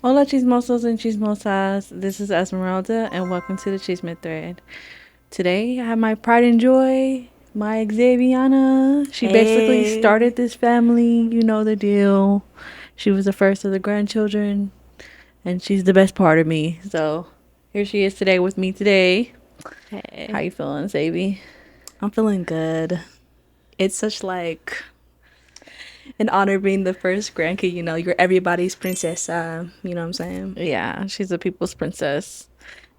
Hola chismosos and chismosas. This is Esmeralda and welcome to the Chisme Thread. Today I have my pride and joy, my Xaviana. She basically started this family, you know the deal. She was the first of the grandchildren and she's the best part of me. So here she is today with me today. Hey, How you feeling, Xavi? I'm feeling good. It's such like an honor being the first grandkid, you're everybody's princesa, you know what I'm saying? Yeah, she's a people's princess.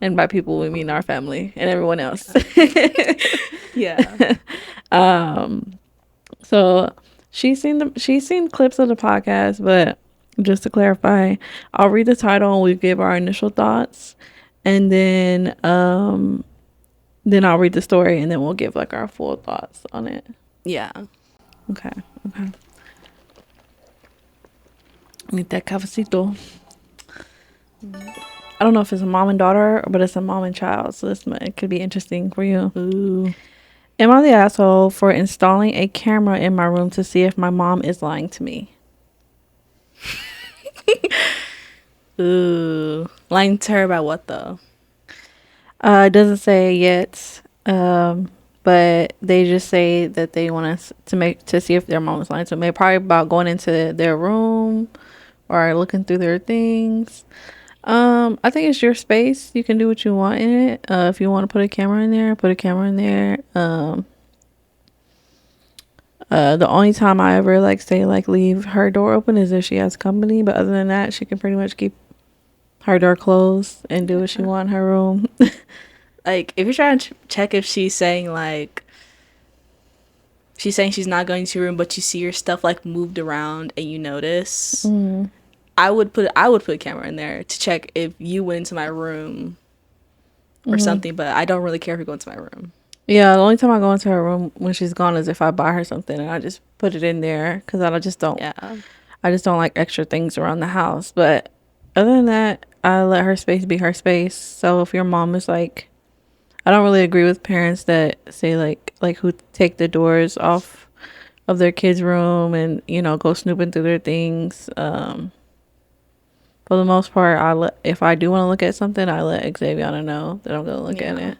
And by people we mean our family and everyone else. Yeah. So she's seen clips of the podcast, but just to clarify, I'll read the title and we give our initial thoughts, and then I'll read the story and then we'll give like our full thoughts on it. Yeah. Okay. Okay. Need that cafecito. I don't know if it's a mom and daughter, but it's a mom and child, so it could be interesting for you. Ooh. Am I the asshole for installing a camera in my room to see if my mom is lying to me? Ooh. Lying to her about what though? It doesn't say yet, but they just say that they want us to see if their mom is lying. So maybe probably about going into their room or looking through their things. I think it's your space. You can do what you want in it. If you want to put a camera in there, put a camera in there. The only time I ever leave her door open is if she has company. But other than that, she can pretty much keep her door closed and do what she want in her room. Like, if you're trying to check if she's saying she's not going to your room, but you see your stuff like moved around and you notice, I would put a camera in there to check if you went into my room or something, but I don't really care if you go into my room. Yeah, the only time I go into her room when she's gone is if I buy her something and I just put it in there because Yeah. I just don't like extra things around the house. But other than that, I let her space be her space. So if your mom is like, I don't really agree with parents that say like who take the doors off of their kids' room and go snooping through their things. For the most part, if I do want to look at something, I let Xaviana know that I'm gonna look at Yeah. it.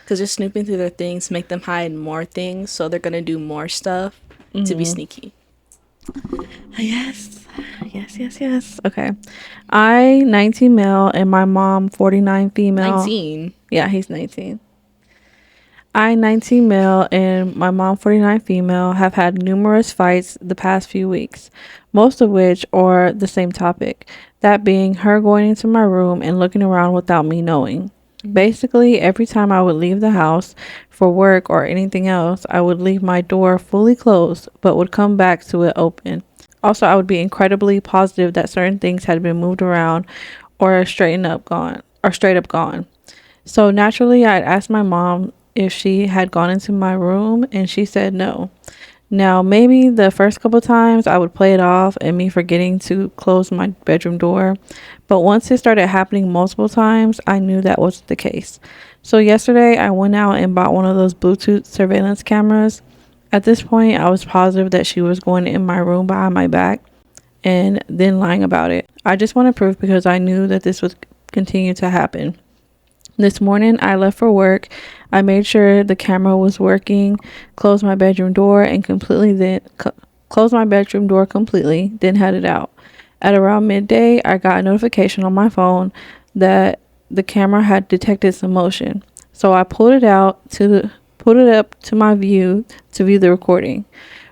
Because just snooping through their things make them hide more things, so they're gonna do more stuff to be sneaky. Yes. Yes. Okay. I 19 male and my mom 49 female. 19. Yeah, he's 19. I 19 male and my mom 49 female have had numerous fights the past few weeks, most of which are the same topic, that being her going into my room and looking around without me knowing. Basically, every time I would leave the house for work or anything else, I would leave my door fully closed but would come back to it open. Also, I would be incredibly positive that certain things had been moved around or straight up gone. So naturally, I'd asked my mom if she had gone into my room and she said no. Now, maybe the first couple times I would play it off and me forgetting to close my bedroom door, but once it started happening multiple times, I knew that wasn't the case. So yesterday, I went out and bought one of those Bluetooth surveillance cameras. At this point, I was positive that she was going in my room behind my back and then lying about it. I just wanted proof because I knew that this would continue to happen. This morning, I left for work. I made sure the camera was working, closed my bedroom door, and closed my bedroom door completely, then headed out. At around midday, I got a notification on my phone that the camera had detected some motion. So I put it up to my view to view the recording.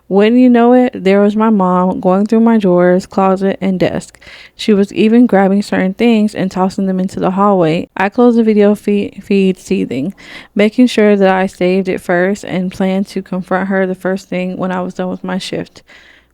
Wouldn't you know it, there was my mom going through my drawers, closet, and desk. She was even grabbing certain things and tossing them into the hallway. I closed the video feed seething, making sure that I saved it first and planned to confront her the first thing when I was done with my shift.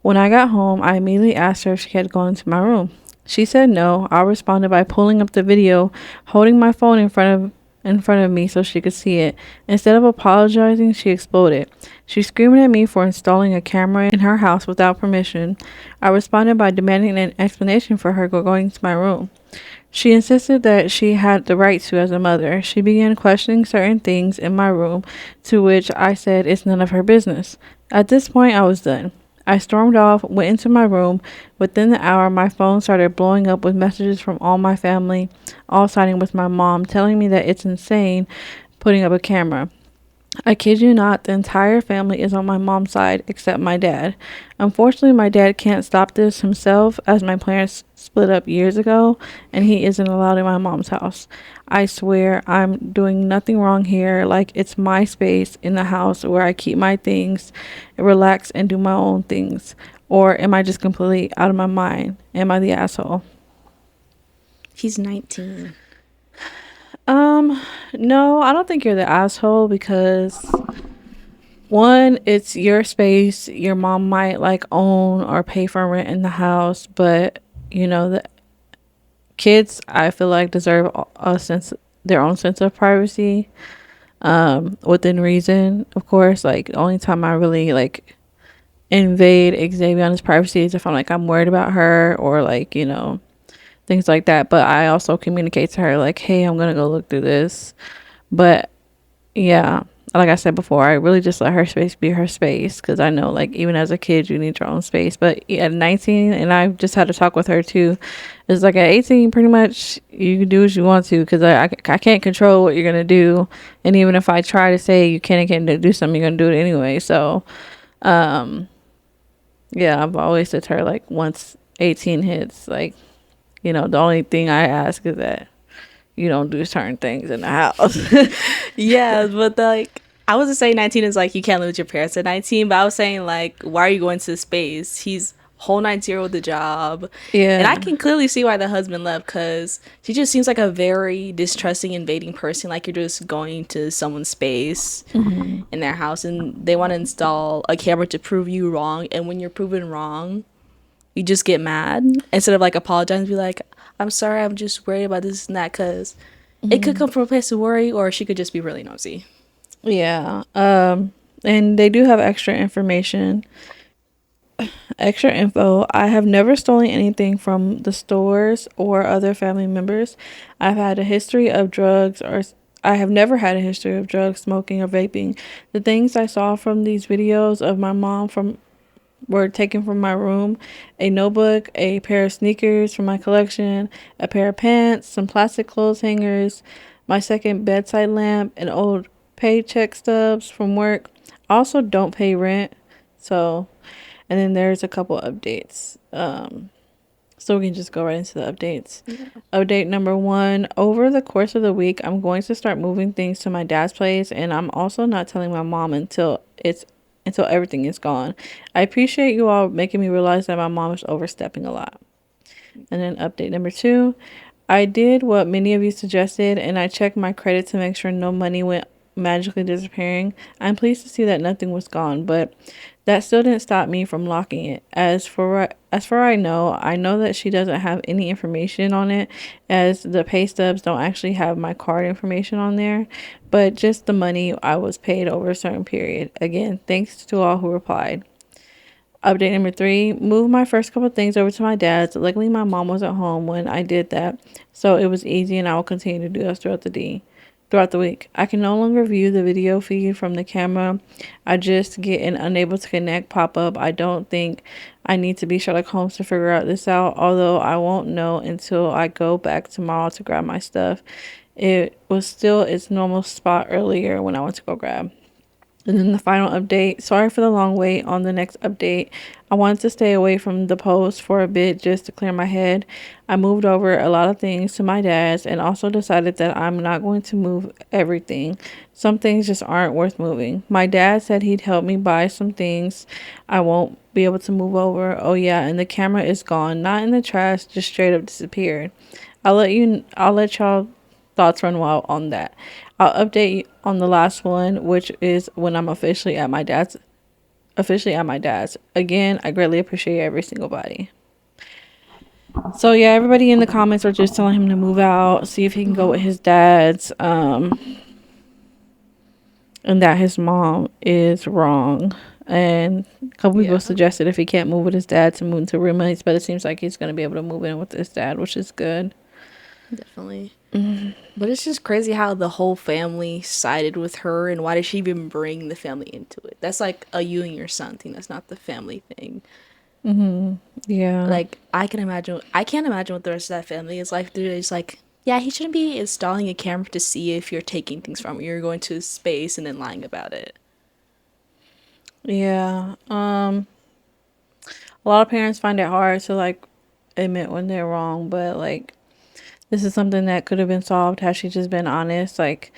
When I got home, I immediately asked her if she had gone into my room. She said no. I responded by pulling up the video, holding my phone in front of me so she could see it. Instead of apologizing, she exploded. She screamed at me for installing a camera in her house without permission. I responded by demanding an explanation for her going to my room. She insisted that she had the right to as a mother. She began questioning certain things in my room, to which I said it's none of her business. At this point, I was done. I stormed off, went into my room. Within the hour, my phone started blowing up with messages from all my family, all siding with my mom, telling me that it's insane putting up a camera. I kid you not, the entire family is on my mom's side except my dad. Unfortunately, my dad can't stop this himself as my parents split up years ago and he isn't allowed in my mom's house. I swear I'm doing nothing wrong here. Like, it's my space in the house where I keep my things, relax, and do my own things. Or am I just completely out of my mind? Am I the asshole? He's 19. No, I don't think you're the asshole because one, it's your space. Your mom might like own or pay for rent in the house, but the kids I feel like deserve a sense their own sense of privacy. Within reason, of course. Like the only time I really like invade Xavion's privacy is if I'm like I'm worried about her or like, things like that. But I also communicate to her like, hey, I'm gonna go look through this. But yeah, like I said before, I really just let her space be her space because I know, like, even as a kid, you need your own space. But at 19, and I just had to talk with her too, it's like at 18, pretty much you can do what you want to because I can't control what you're going to do. And even if I try to say you can and can't do something, you're going to do it anyway. So, yeah, I've always said to her, like, once 18 hits, like, the only thing I ask is that you don't do certain things in the house. Yeah, but like I wasn't saying 19 is like you can't live with your parents at 19, but I was saying like why are you going to space? He's whole 9-0 with the job. And I Yeah. can clearly see why the husband left because she just seems like a very distrusting, invading person. Like you're just going to someone's space in their house and they want to install a camera to prove you wrong. And when you're proven wrong, you just get mad instead of like apologizing and be like, I'm sorry, I'm just worried about this and that because it could come from a place of worry or she could just be really nosy. Yeah. And they do have extra info. I have never stolen anything from the stores or other family members. I've had a history of drugs or I have never had a history of drugs, smoking, or vaping. The things I saw from these videos of my mom from were taken from my room: a notebook, a pair of sneakers from my collection, a pair of pants, some plastic clothes hangers, my second bedside lamp, and old paycheck stubs from work. I also don't pay rent. So, and then there's a couple updates. So we can just go right into the updates. Yeah. Update number one: over the course of the week, I'm going to start moving things to my dad's place, and I'm also not telling my mom until everything is gone. I appreciate you all making me realize that my mom is overstepping a lot. And then update number two: I did what many of you suggested, and I checked my credit to make sure no money went magically disappearing. I'm pleased to see that nothing was gone, but that still didn't stop me from locking it. As for I know that she doesn't have any information on it, as the pay stubs don't actually have my card information on there, but just the money I was paid over a certain period. Again, thanks to all who replied. Update number three: move my first couple things over to my dad's. Luckily, my mom wasn't home when I did that, so it was easy, and I will continue to do this throughout the week. I can no longer view the video feed from the camera. I just get an unable to connect pop up. I don't think I need to be Sherlock Holmes to figure out this out, although I won't know until I go back tomorrow to grab my stuff. It was still its normal spot earlier when I went to go grab. And then the final update. Sorry for the long wait on the next update. I wanted to stay away from the post for a bit just to clear my head. I moved over a lot of things to my dad's and also decided that I'm not going to move everything. Some things just aren't worth moving. My dad said he'd help me buy some things I won't be able to move over. Oh yeah, and the camera is gone. Not in the trash, just straight up disappeared. I'll let y'all thoughts run wild on that. I'll update you on the last one, which is when I'm officially at my dad's. Again, I greatly appreciate every single body. So yeah, everybody in the comments are just telling him to move out, see if he can go with his dad's, and that his mom is wrong. And a couple people Yeah. suggested if he can't move with his dad to move into roommates, but it seems like he's gonna be able to move in with his dad, which is good. Definitely. But it's just crazy how the whole family sided with her, and why did she even bring the family into it? That's like a you and your son thing. That's not the family thing. Yeah. Like I can't imagine what the rest of that family is like. They're just like, yeah, he shouldn't be installing a camera to see if you're taking things from him. You're going to space and then lying about it. Yeah. A lot of parents find it hard to like admit when they're wrong, but like this is something that could have been solved had she just been honest. Like,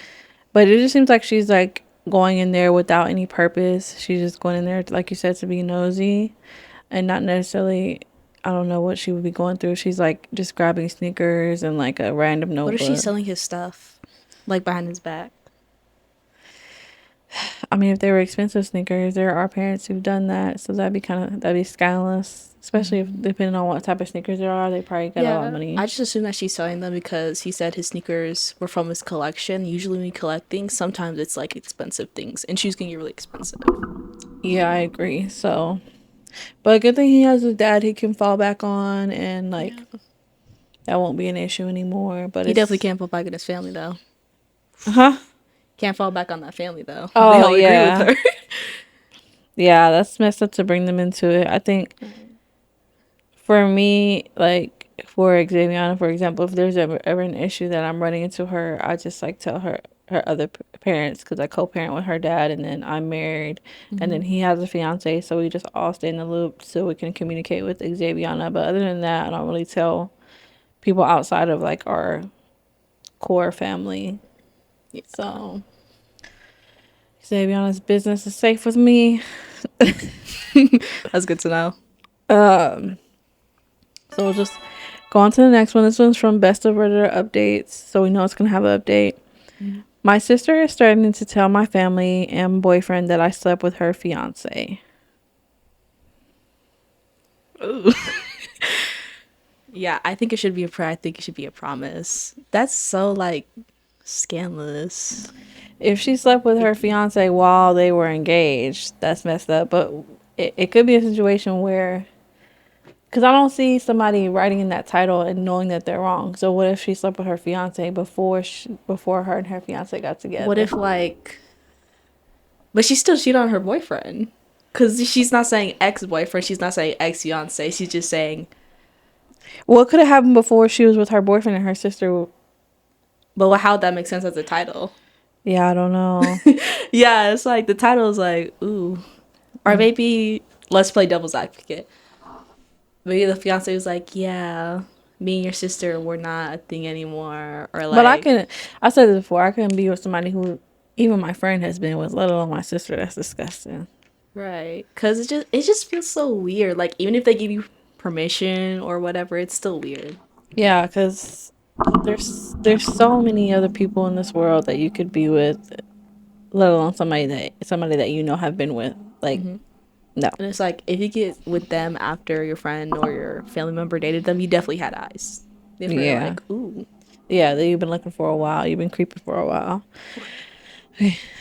but it just seems like she's like going in there without any purpose. She's just going in there, like you said, to be nosy and not necessarily. I don't know what she would be going through. She's like just grabbing sneakers and like a random What if she's notebook. selling his stuff, like behind his back? I mean, if they were expensive sneakers, there are parents who've done that, so that'd be scandalous. Especially if depending on what type of sneakers there are, they probably got a lot of Yeah, money. I just assume that she's selling them because he said his sneakers were from his collection. Usually, when we collect things, sometimes it's like expensive things, and she's gonna get really expensive. Yeah, I agree. So, but a good thing he has a dad he can fall back on, and like Yeah. that won't be an issue anymore. But He definitely it's, can't fall back on his family though. huh? Can't fall back on that family though. They Oh all agree with yeah, her. yeah. That's messed up to bring them into it. I think for me, like for Xavier, for example, if there's ever an issue that I'm running into her, I just like tell her other parents because I co-parent with her dad, and then I'm married, and then he has a fiance, so we just all stay in the loop so we can communicate with Xavier. But other than that, I don't really tell people outside of like our core family. Yeah. So Xavier's business is safe with me. That's good to know. Um, so we'll just go on to the next one. This one's from Best of Reddit Updates, so we know it's gonna have an update. My sister is starting to tell my family and boyfriend that I slept with her fiance. Ooh. Yeah, I think it should be a prayer. I think it should be a promise. That's so like scandalous. If she slept with her fiance while they were engaged, that's messed up. But it could be a situation where, because I don't see somebody writing in that title and knowing that they're wrong. So what if she slept with her fiance before her and her fiance got together? What if like, but she still cheated on her boyfriend? Because she's not saying ex-boyfriend. She's not saying ex-fiance. She's just saying. What could have happened before she was with her boyfriend and her sister? But how'd that make sense as a title? Yeah, I don't know. Yeah, it's like the title is like, ooh. Or maybe let's play devil's advocate. Maybe the fiance was like, yeah, me and your sister we're not a thing anymore. Or But like, I said this before, I couldn't be with somebody who even my friend has been with, let alone my sister. That's disgusting. right. Cause it just feels so weird. Like even if they give you permission or whatever, it's still weird. Yeah, because there's so many other people in this world that you could be with, let alone somebody that you know have been with. Like, no. And it's like if you get with them after your friend or your family member dated them, you definitely had eyes. Definitely Yeah. like, ooh. Yeah, that you've been looking for a while. You've been creeping for a while.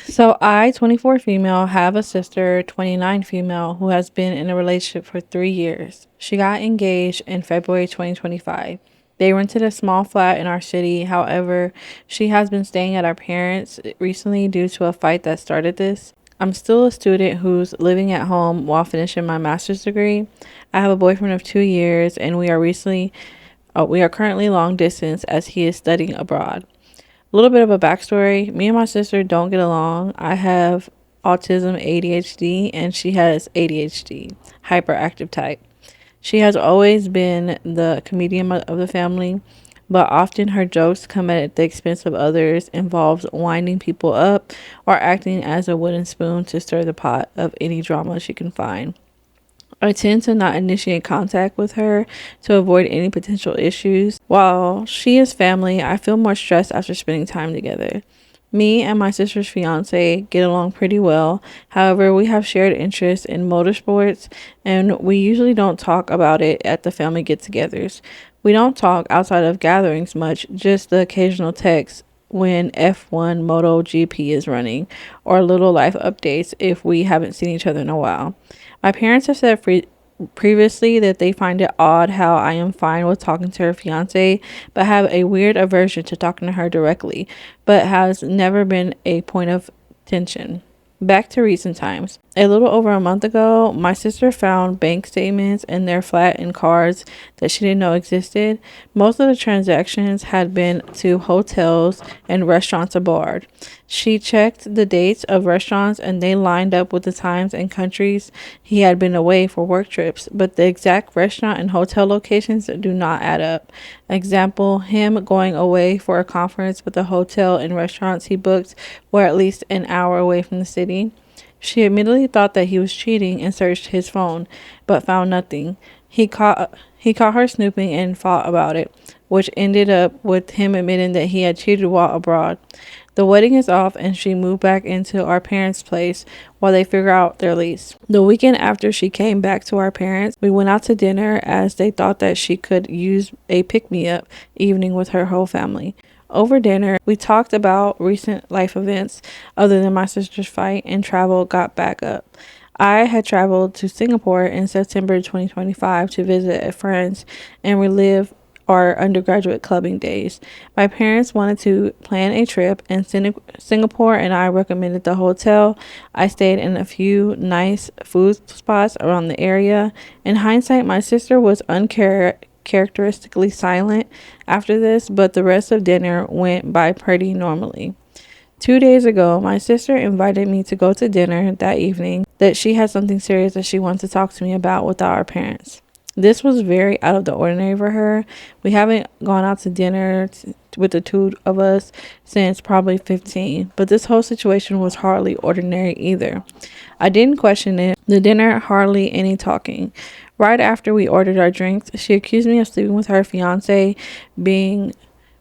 So I, 24 female, have a sister, 29 female, who has been in a relationship for 3 years. She got engaged in February 2025. They rented a small flat in our city. However, she has been staying at our parents' recently due to a fight that started this. I'm still a student who's living at home while finishing my master's degree. I have a boyfriend of 2 years, and we are currently long distance as he is studying abroad. A little bit of a backstory. Me and my sister don't get along. I have autism, ADHD, and she has ADHD, hyperactive type. She has always been the comedian of the family, but often her jokes come at the expense of others, involves winding people up or acting as a wooden spoon to stir the pot of any drama she can find. I tend to not initiate contact with her to avoid any potential issues. While she is family, I feel more stressed after spending time together. Me and my sister's fiance get along pretty well. However, we have shared interests in motorsports and we usually don't talk about it at the family get togethers. We don't talk outside of gatherings much, just the occasional text when F1 Moto GP is running or little life updates if we haven't seen each other in a while. My parents have said previously that they find it odd how I am fine with talking to her fiance, but have a weird aversion to talking to her directly, but has never been a point of tension. Back to recent times. A little over a month ago, my sister found bank statements in their flat and cards that she didn't know existed. Most of the transactions had been to hotels and restaurants abroad. She checked the dates of restaurants and they lined up with the times and countries he had been away for work trips, but the exact restaurant and hotel locations do not add up. Example, him going away for a conference, but the hotel and restaurants he booked were at least an hour away from the city. She immediately thought that he was cheating and searched his phone, but found nothing. He caught her snooping and fought about it, which ended up with him admitting that he had cheated while abroad. The wedding is off and she moved back into our parents' place while they figure out their lease. The weekend after she came back to our parents, we went out to dinner as they thought that she could use a pick-me-up evening with her whole family. Over dinner, we talked about recent life events other than my sister's fight, and travel got back up. I had traveled to Singapore in September 2025 to visit friends and relive our undergraduate clubbing days. My parents wanted to plan a trip in Singapore, and I recommended the hotel. I stayed in a few nice food spots around the area. In hindsight, my sister was uncharacteristically silent after this, but the rest of dinner went by pretty normally. 2 days ago, my sister invited me to go to dinner that evening, that she had something serious that she wanted to talk to me about without our parents. This was very out of the ordinary for her. We haven't gone out to dinner with the two of us since probably 15, but this whole situation was hardly ordinary either. I didn't question it. The dinner, hardly any talking. Right after we ordered our drinks, she accused me of sleeping with her fiance, being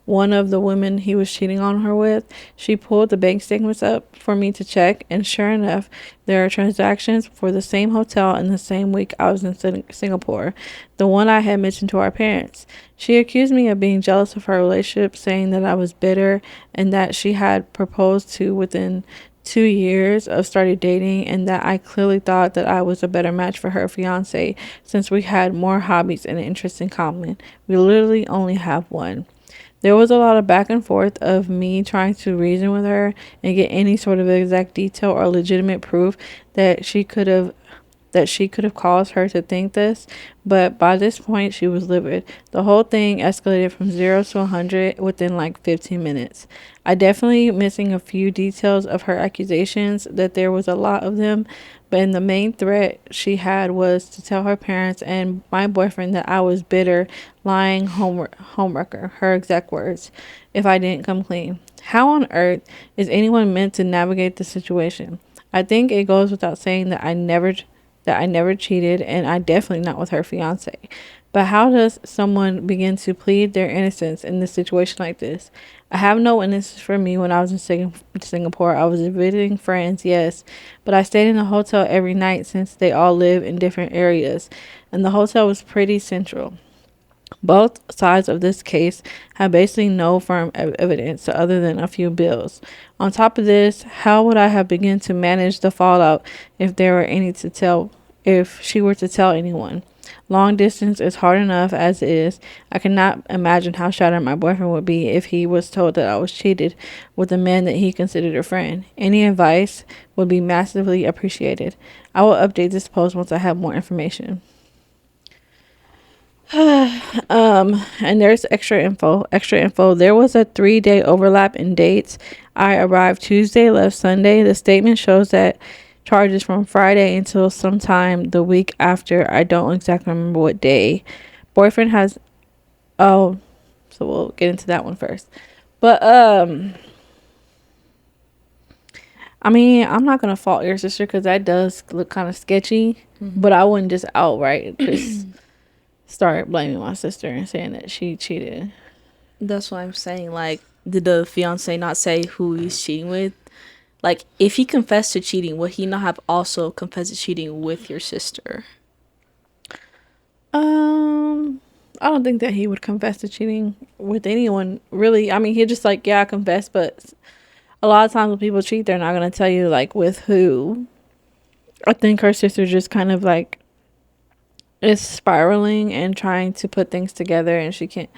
one of the women he was cheating on her with. She pulled the bank statements up for me to check, and sure enough, there are transactions for the same hotel in the same week I was in Singapore, the one I had mentioned to our parents. She accused me of being jealous of her relationship, saying that I was bitter and that she had proposed to within 2 years of started dating, and that I clearly thought that I was a better match for her fiance since we had more hobbies and interests in common. We literally only have one. There was a lot of back and forth of me trying to reason with her and get any sort of exact detail or legitimate proof that she could have caused her to think this, but by this point she was livid. The whole thing escalated from 0 to 100 within like 15 minutes. I definitely missing a few details of her accusations, that there was a lot of them, but in the main threat she had was to tell her parents and my boyfriend that I was bitter, lying homewrecker, her exact words, if I didn't come clean. How on earth is anyone meant to navigate the situation? I think it goes without saying that I never cheated, and I definitely not with her fiance. But how does someone begin to plead their innocence in this situation like this? I have no innocence for me when I was in Singapore. I was visiting friends, yes, but I stayed in a hotel every night since they all live in different areas, and the hotel was pretty central. Both sides of this case have basically no firm evidence other than a few bills. On top of this, how would I have begun to manage the fallout if there were any to tell, if she were to tell anyone? Long distance is hard enough as is. I cannot imagine how shattered my boyfriend would be if he was told that I was cheated with a man that he considered a friend. Any advice would be massively appreciated. I will update this post once I have more information. And there's extra info. There was a 3-day overlap in dates. I arrived Tuesday, left Sunday. The statement shows that charges from Friday until sometime the week after. I don't exactly remember what day. Boyfriend has, oh, so we'll get into that one first. But I mean, I'm not gonna fault your sister because that does look kind of sketchy, but I wouldn't just outright just start blaming my sister and saying that she cheated. That's what I'm saying. Like, did the fiance not say who he's cheating with? Like, if he confessed to cheating, would he not have also confessed to cheating with your sister? Um, I don't think that he would confess to cheating with anyone, really. I mean, he'd just like, yeah, I confess, but a lot of times when people cheat, they're not gonna tell you like with who. I think her sister just kind of like is spiraling and trying to put things together, and she can't,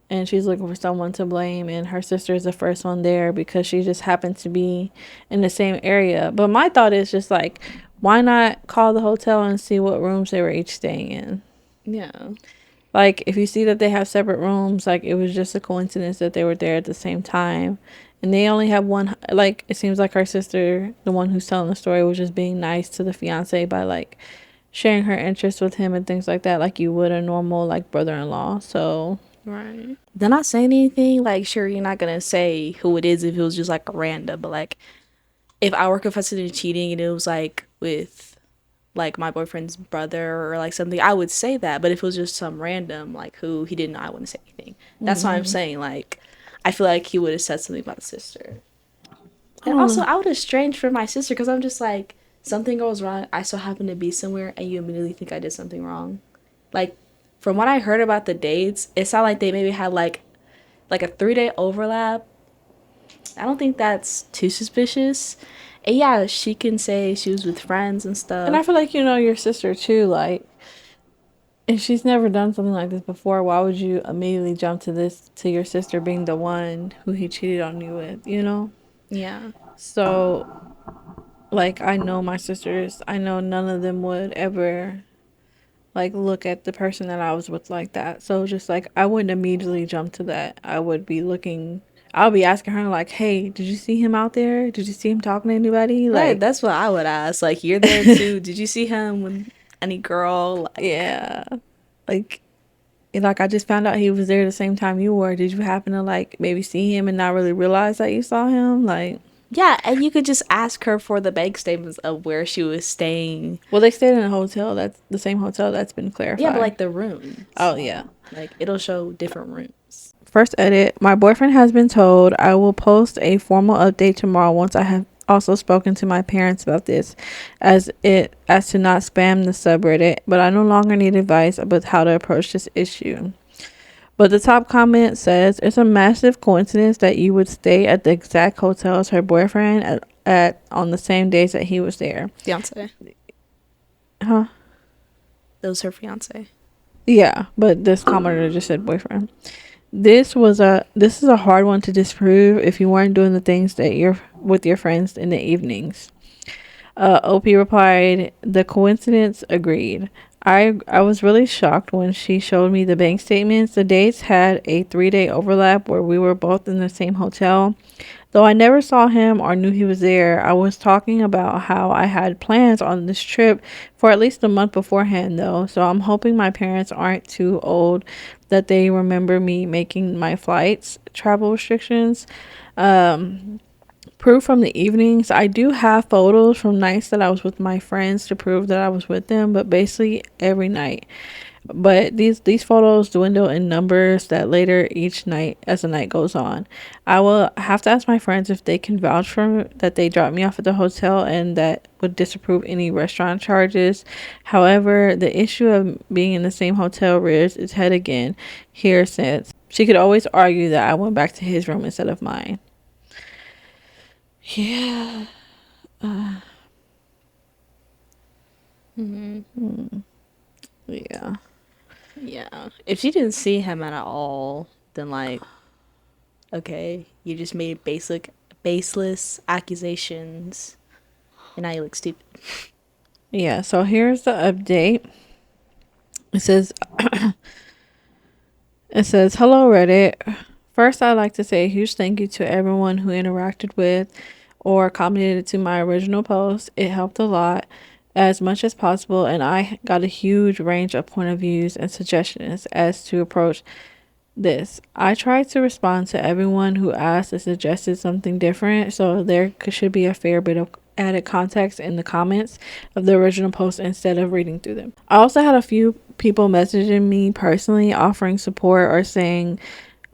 and she's looking for someone to blame, and her sister is the first one there because she just happened to be in the same area. But my thought is just like, why not call the hotel and see what rooms they were each staying in? Yeah. Like, if you see that they have separate rooms, like, it was just a coincidence that they were there at the same time. And they only have one, like, it seems like her sister, the one who's telling the story, was just being nice to the fiance by, like, sharing her interest with him and things like that, like you would a normal, like, brother-in-law. So, Right. They're not saying anything. Like, sure, you're not gonna say who it is if it was just like a random, but like, if I were confessing to cheating and it was like with like my boyfriend's brother or like something, I would say that. But if it was just some random like who he didn't know, I wouldn't say anything. That's why I'm saying like I feel like he would have said something about the sister. And also, I would have strange for my sister because I'm just like something goes wrong. I so happen to be somewhere, and you immediately think I did something wrong. Like from what I heard about the dates, it sounded like they maybe had like a 3-day overlap. I don't think that's too suspicious. And yeah, she can say she was with friends and and I stuff. feel like you know your sister too, like, if she's never done something like this before, why would you immediately jump to this, to your sister being the one who he cheated on you with, you know? Yeah. So, like, I know my sisters, I know none of them would ever, like, look at the person that I was with like that. So, just like, I wouldn't immediately jump to that. I would be looking, I'll be asking her, like, hey, did you see him out there? Did you see him talking to anybody? Right, Like, that's what I would ask. Like, you're there too. Did you see him with any girl? Like, yeah. Like, I just found out he was there the same time you were. Did you happen to, like, maybe see him and not really realize that you saw him? Like, yeah, and you could just ask her for the bank statements of where she was staying. well, they stayed in a hotel. That's the same hotel that's been Yeah, but clarified. like the rooms. Oh, yeah. Like, it'll show different rooms. First edit. My boyfriend has been told I will post a formal update tomorrow once I have also spoken to my parents about this as to not spam the subreddit, but I no longer need advice about how to approach this issue. But the top comment says it's a massive coincidence that you would stay at the exact hotel as her boyfriend at on the same days that he was there. Fiance. Huh? That was her fiance. Yeah, but this commenter just said boyfriend. This is a hard one to disprove if you weren't doing the things that you're with your friends in the evenings. OP replied, the coincidence agreed. I was really shocked when she showed me the bank statements. The dates had a 3-day overlap where we were both in the same hotel. Though I never saw him or knew he was there, I was talking about how I had plans on this trip for at least a month beforehand, though. So I'm hoping my parents aren't too old that they remember me making my flights travel restrictions. Proof from the evenings. I do have photos from nights that I was with my friends to prove that I was with them, but basically every night. But these photos dwindle in numbers that later each night as the night goes on. I will have to ask my friends if they can vouch for that they dropped me off at the hotel and that would disapprove any restaurant charges. However, the issue of being in the same hotel rears its head again here since she could always argue that I went back to his room instead of mine. Yeah. Yeah. Yeah. If she didn't see him at all, then like, okay, you just made baseless accusations, and now you look stupid. Yeah, so here's the update. It says hello Reddit. First, I'd like to say a huge thank you to everyone who interacted with or commented to my original post. It helped a lot as much as possible, and I got a huge range of point of views and suggestions as to approach this. I tried to respond to everyone who asked and suggested something different, so there should be a fair bit of added context in the comments of the original post instead of reading through them. I also had a few people messaging me personally offering support or saying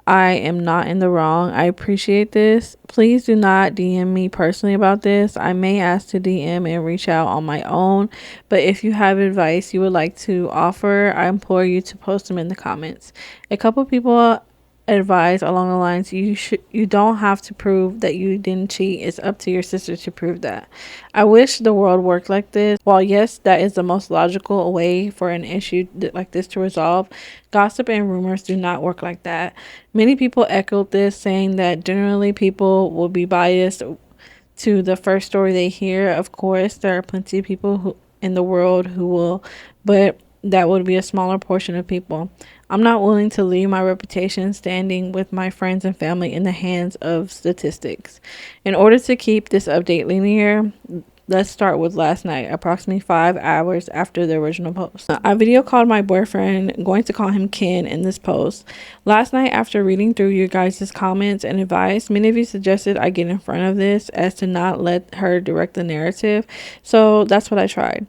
I am not in the wrong. I appreciate this. Please do not DM me personally about this. I may ask to DM and reach out on my own, but if you have advice you would like to offer, I implore you to post them in the comments. A couple people advise along the lines, you don't have to prove that you didn't cheat. It's up to your sister to prove that. I wish the world worked like this. While yes, that is the most logical way for an issue like this to resolve, gossip and rumors do not work like that. Many people echoed this, saying that generally people will be biased to the first story they hear. Of course, there are plenty of people who in the world who will, but that would be a smaller portion of people. I'm not willing to leave my reputation standing with my friends and family in the hands of statistics. In order to keep this update linear, let's start with last night, approximately 5 hours after the original post. I video called my boyfriend, going to call him Ken in this post. Last night, after reading through your guys' comments and advice, many of you suggested I get in front of this as to not let her direct the narrative. So that's what I tried.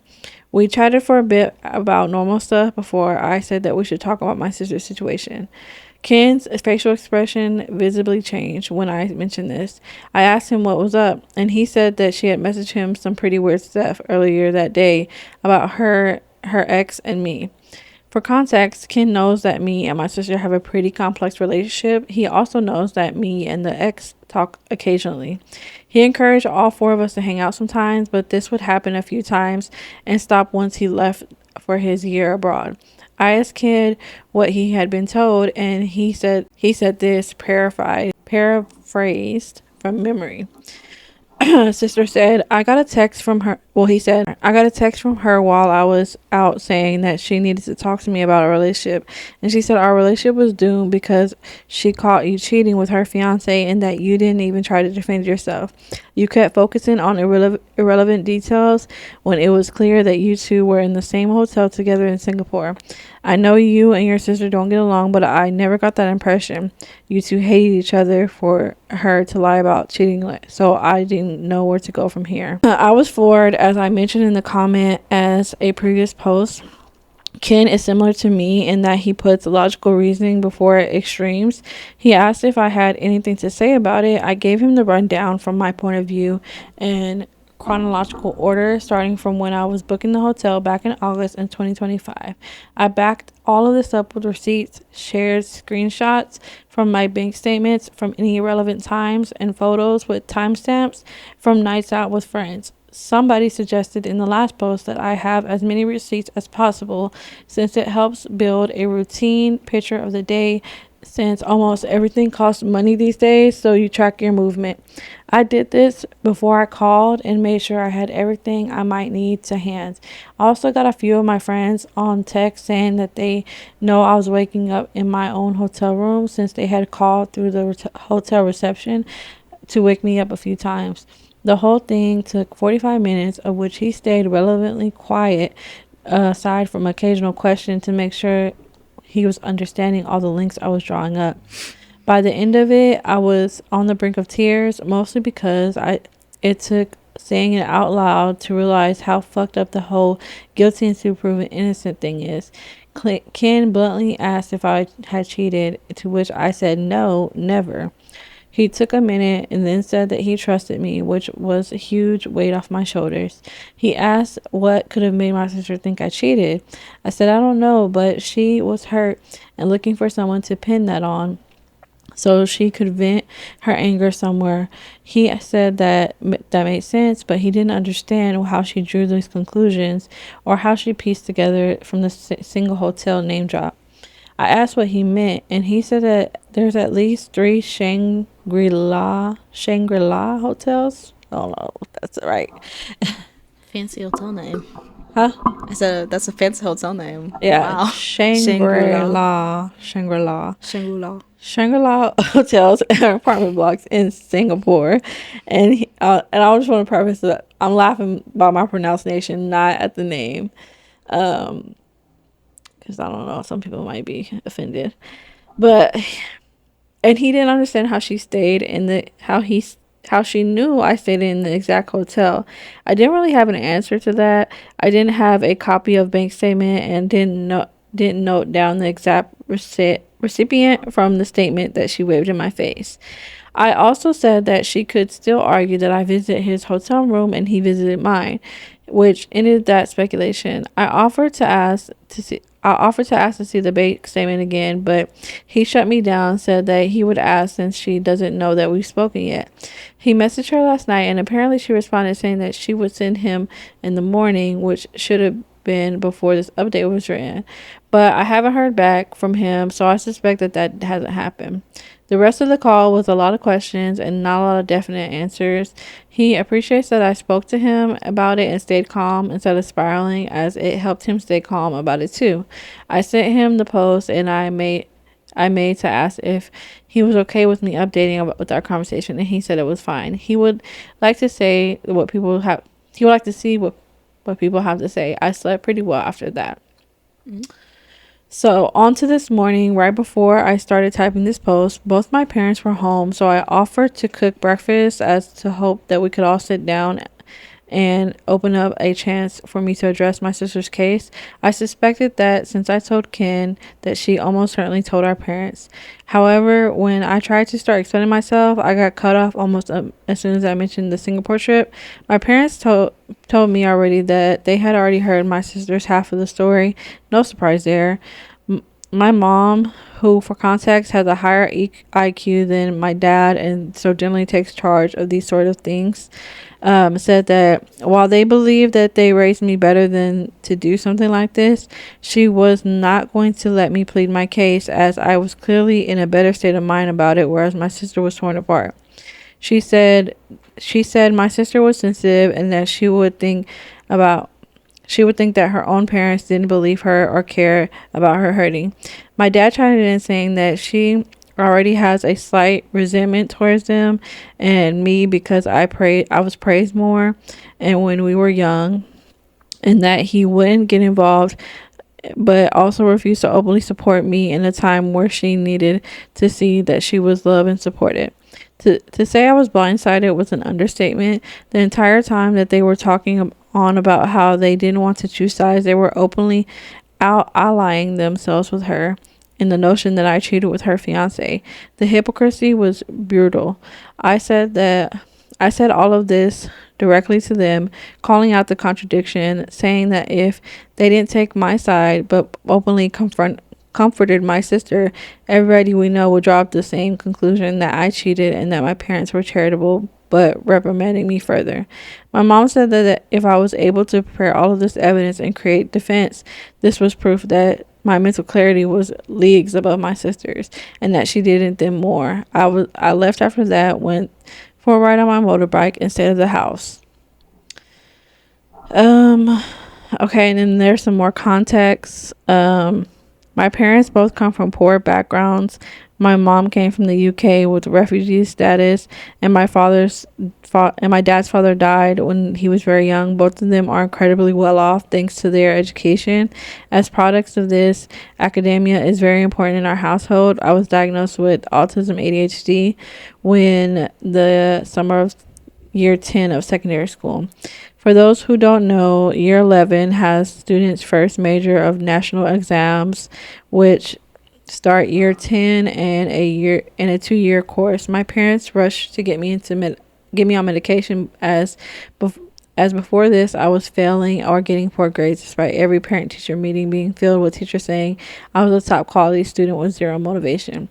We chatted for a bit about normal stuff before I said that we should talk about my sister's situation. Ken's facial expression visibly changed when I mentioned this. I asked him what was up, and he said that she had messaged him some pretty weird stuff earlier that day about her ex and me. For context, Ken knows that me and my sister have a pretty complex relationship. He also knows that me and the ex talk occasionally. He encouraged all four of us to hang out sometimes, but this would happen a few times and stop once he left for his year abroad. I asked Ken what he had been told, and he said this paraphrased from memory. Sister said, I got a text from her. Well, he said, I got a text from her while I was out saying that she needed to talk to me about our relationship. And she said our relationship was doomed because she caught you cheating with her fiance and that you didn't even try to defend yourself. You kept focusing on irrelevant details when it was clear that you two were in the same hotel together in Singapore. I know you and your sister don't get along, but I never got that impression. You two hated each other for her to lie about cheating, so I didn't know where to go from here. I was floored, as I mentioned in the comment as a previous post. Ken is similar to me in that he puts logical reasoning before extremes. He asked if I had anything to say about it. I gave him the rundown from my point of view and chronological order, starting from when I was booking the hotel back in August in 2025. I backed all of this up with receipts, shared screenshots from my bank statements from any relevant times, and photos with timestamps from nights out with friends. Somebody suggested in the last post that I have as many receipts as possible since it helps build a routine picture of the day, since almost everything costs money these days, so you track your movement. I did this before I called and made sure I had everything I might need to hand. I also got a few of my friends on text saying that they know I was waking up in my own hotel room since they had called through the hotel reception to wake me up a few times. The whole thing took 45 minutes, of which he stayed relevantly quiet, aside from occasional questions to make sure he was understanding all the links I was drawing up. By the end of it, I was on the brink of tears, mostly because it took saying it out loud to realize how fucked up the whole guilty until proven innocent thing is. Ken bluntly asked if I had cheated, to which I said no, never. He took a minute and then said that he trusted me, which was a huge weight off my shoulders. He asked what could have made my sister think I cheated. I said I don't know, but she was hurt and looking for someone to pin that on so she could vent her anger somewhere. He said that made sense, but he didn't understand how she drew these conclusions or how she pieced together from the single hotel name drop. I asked what he meant, and he said that there's at least 3 Shangri-La hotels. I don't know if that's right. Fancy hotel name. Huh? I said that's a fancy hotel name. Yeah, Wow. Shangri-La hotels and apartment blocks in Singapore, and I just want to preface that I'm laughing by my pronunciation, not at the name, because I don't know, some people might be offended, but and he didn't understand how she stayed in the how she knew I stayed in the exact hotel. I didn't really have an answer to that. I didn't have a copy of bank statement and didn't note down the exact recipient from the statement that she waved in my face. I also said that she could still argue that I visited his hotel room and he visited mine, which ended that speculation. I offered to I offered to ask to see the bank statement again, but he shut me down, said that he would ask since she doesn't know that we've spoken yet. He messaged her last night, and apparently she responded saying that she would send him in the morning, which should have been before this update was written. But I haven't heard back from him, so I suspect that that hasn't happened. The rest of the call was a lot of questions and not a lot of definite answers. He appreciates that I spoke to him about it and stayed calm instead of spiraling, as it helped him stay calm about it too. I sent him the post and I made to ask if he was okay with me updating about with our conversation, and he said it was fine. He would like to say what people have. He would like to see what people have to say. I slept pretty well after that. So, on to this morning, right before I started typing this post, both my parents were home, so I offered to cook breakfast as to hope that we could all sit down and open up a chance for me to address my sister's case. I suspected that since I told Ken that she almost certainly told our parents. However, when I tried to start explaining myself, I got cut off almost as soon as I mentioned the Singapore trip. My parents told me already that they had already heard my sister's half of the story. No surprise there. My mom, who for context has a higher IQ than my dad and so generally takes charge of these sort of things, said that while they believe that they raised me better than to do something like this, she was not going to let me plead my case, as I was clearly in a better state of mind about it, whereas my sister was torn apart. She said my sister was sensitive and that she would think that her own parents didn't believe her or care about her hurting. My dad chimed in saying that she already has a slight resentment towards them and me because I was praised more and when we were young, and that he wouldn't get involved but also refused to openly support me in a time where she needed to see that she was loved and supported. To say I was blindsided was an understatement. The entire time that they were talking on about how they didn't want to choose sides, they were openly out allying themselves with her in the notion that I cheated with her fiance. The hypocrisy was brutal. I said all of this directly to them, calling out the contradiction, saying that if they didn't take my side but openly comforted my sister, everybody we know would drop the same conclusion that I cheated and that my parents were charitable, but reprimanding me further. My mom said that if I was able to prepare all of this evidence and create defense, this was proof that my mental clarity was leagues above my sister's and that she did them more. I left after that, went for a ride on my motorbike and stayed at the house. Okay, and then there's some more context. My parents both come from poor backgrounds. My mom came from the UK with refugee status, and my dad's father died when he was very young. Both of them are incredibly well off thanks to their education. As products of this, academia is very important in our household. I was diagnosed with autism ADHD when the summer of year 10 of secondary school. For those who don't know, year 11 has students' first major of national exams, which start year 10 and a 2-year course. My parents rushed to get me on medication as before this I was failing or getting poor grades despite every parent teacher meeting being filled with teachers saying I was a top quality student with zero motivation.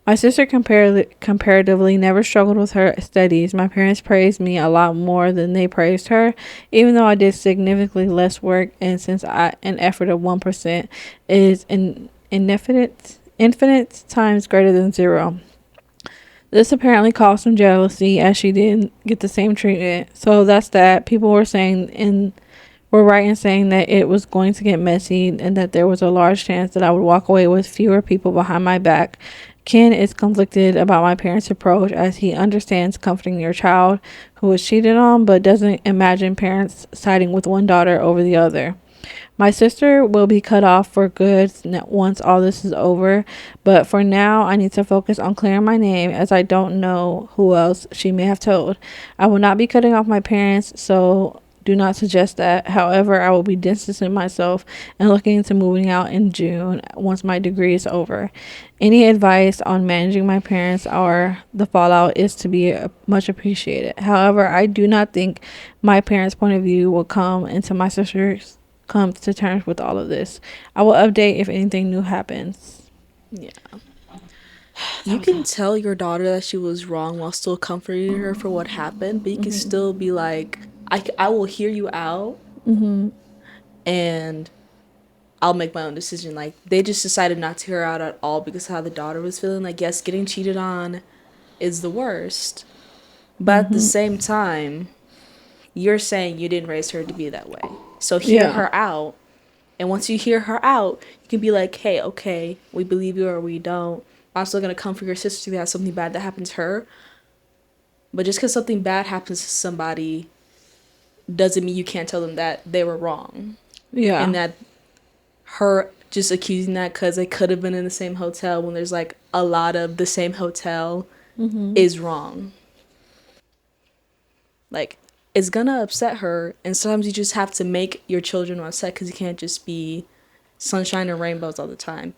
My sister comparatively never struggled with her studies. My parents praised me a lot more than they praised her, even though I did significantly less work, and since an effort of 1% is infinite times greater than zero. This apparently caused some jealousy as she didn't get the same treatment. So that's that. People were right in saying that it was going to get messy and that there was a large chance that I would walk away with fewer people behind my back. Ken is conflicted about my parents' approach as he understands comforting your child who was cheated on but doesn't imagine parents siding with one daughter over the other. My sister will be cut off for good once all this is over, but for now I need to focus on clearing my name as I don't know who else she may have told. I will not be cutting off my parents, so do not suggest that. However, I will be distancing myself and looking into moving out in June once my degree is over. Any advice on managing my parents or the fallout is to be much appreciated. However, I do not think my parents' point of view will come into my sister's comes to terms with all of this. I will update if anything new happens. Yeah. You can tell your daughter that she was wrong while still comforting her for what happened, but you can still be like, I will hear you out, and I'll make my own decision. Like, they just decided not to hear her out at all because of how the daughter was feeling. Like, yes, getting cheated on is the worst, but at the same time, you're saying you didn't raise her to be that way. So hear her out. And once you hear her out, you can be like, hey, okay, we believe you or we don't. I'm still going to come for your sister if you have something bad that happens to her. But just because something bad happens to somebody doesn't mean you can't tell them that they were wrong. Yeah. And that her just accusing that because they could have been in the same hotel when there's like a lot of the same hotel is wrong. Like, it's gonna upset her, and sometimes you just have to make your children upset because you can't just be sunshine and rainbows all the time.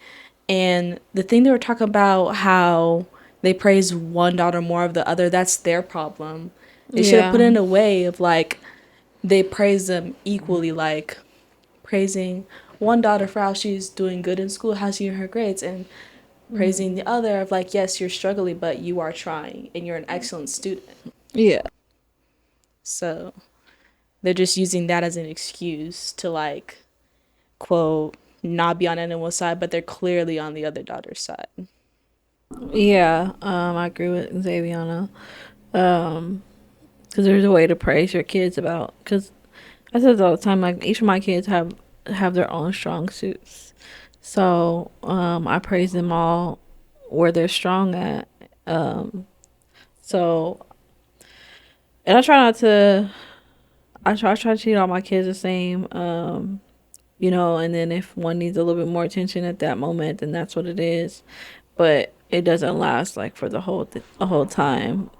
And the thing they were talking about, how they praise one daughter more of the other, that's their problem. They should have put it in a way of like they praise them equally, like praising one daughter for how she's doing good in school, how she's in her grades, and praising the other of like, yes, you're struggling, but you are trying and you're an excellent student. Yeah. So they're just using that as an excuse to like, quote, not be on anyone's side, but they're clearly on the other daughter's side. Yeah. I agree with Xaviana. Because there's a way to praise your kids about. Because I said all the time, like each of my kids have their own strong suits. So I praise them all where they're strong at. So, and I try not to. I try to treat all my kids the same. And then if one needs a little bit more attention at that moment, then that's what it is. But it doesn't last like for the whole time.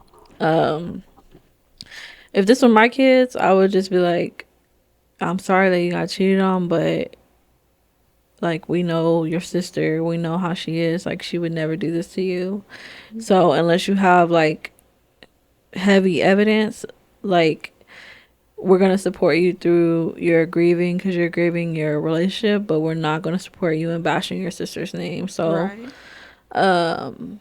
If this were my kids, I would just be like, I'm sorry that you got cheated on, but like we know your sister, we know how she is. Like she would never do this to you. So unless you have like heavy evidence, like we're going to support you through your grieving because you're grieving your relationship, but we're not going to support you in bashing your sister's name. So, and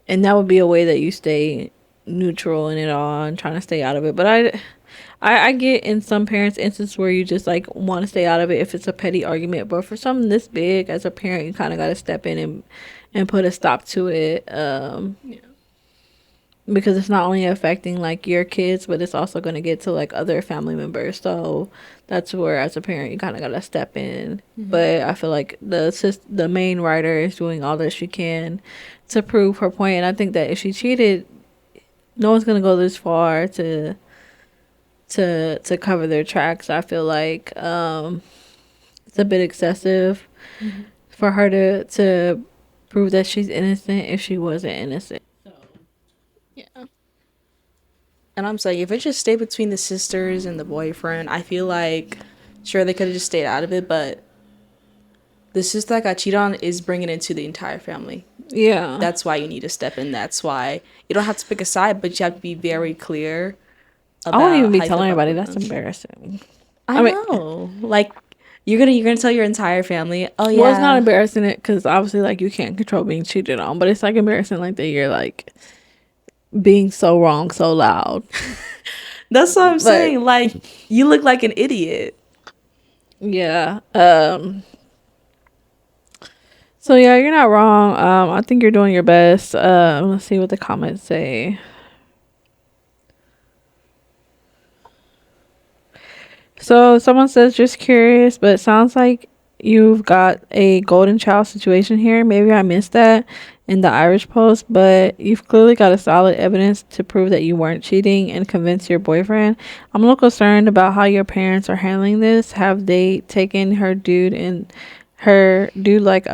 that would be a way that you stay neutral in it all and trying to stay out of it. But I get in some parents' instance where you just like want to stay out of it if it's a petty argument. But for something this big, as a parent, you kind of got to step in and put a stop to it. Because it's not only affecting like your kids, but it's also going to get to like other family members. So that's where as a parent you kind of got to step in. But I feel like the main writer is doing all that she can to prove her point. And I think that if she cheated, no one's going to go this far to cover their tracks. I feel like it's a bit excessive for her to prove that she's innocent if she wasn't innocent. Yeah. And I'm saying, if it just stayed between the sisters and the boyfriend, I feel like, sure, they could have just stayed out of it, but the sister that got cheated on is bringing it into the entire family. Yeah. That's why you need to step in. That's why you don't have to pick a side, but you have to be very clear about I won't even be telling anybody. That's embarrassing. I know. Like, you're gonna tell your entire family, oh, yeah. Well, it's not embarrassing it because obviously, like, you can't control being cheated on, but it's, like, embarrassing, like, that you're, like, being so wrong so loud. That's what I'm saying. Like, you look like an idiot. Yeah. So yeah, you're not wrong. I think you're doing your best. Let's see what the comments say. So someone says, just curious, but it sounds like you've got a golden child situation here. Maybe I missed that in the Irish post, but you've clearly got a solid evidence to prove that you weren't cheating and convince your boyfriend. I'm a little concerned about how your parents are handling this. Have they taken her dude like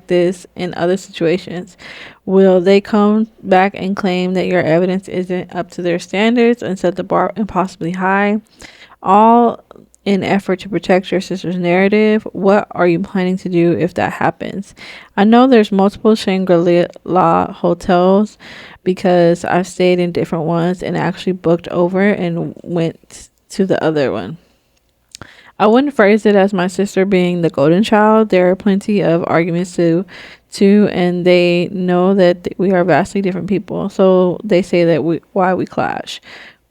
this in other situations? Will they come back and claim that your evidence isn't up to their standards and set the bar impossibly high? All in effort to protect your sister's narrative. What are you planning to do if that happens? I know there's multiple Shangri-La hotels because I've stayed in different ones and actually booked over and went to the other one. I wouldn't phrase it as my sister being the golden child. There are plenty of arguments too, and they know that we are vastly different people. So they say that why we clash.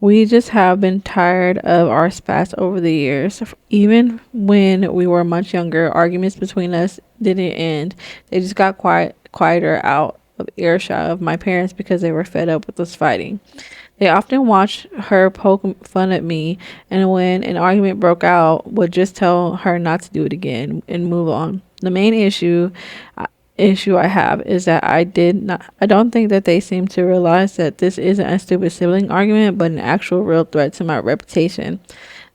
We just have been tired of our spats over the years. Even when we were much younger, arguments between us didn't end. They just got quieter out of earshot of my parents because they were fed up with us fighting. They often watched her poke fun at me, and when an argument broke out, would just tell her not to do it again and move on. The main issue I have is that I don't think that they seem to realize that this isn't a stupid sibling argument, but an actual real threat to my reputation.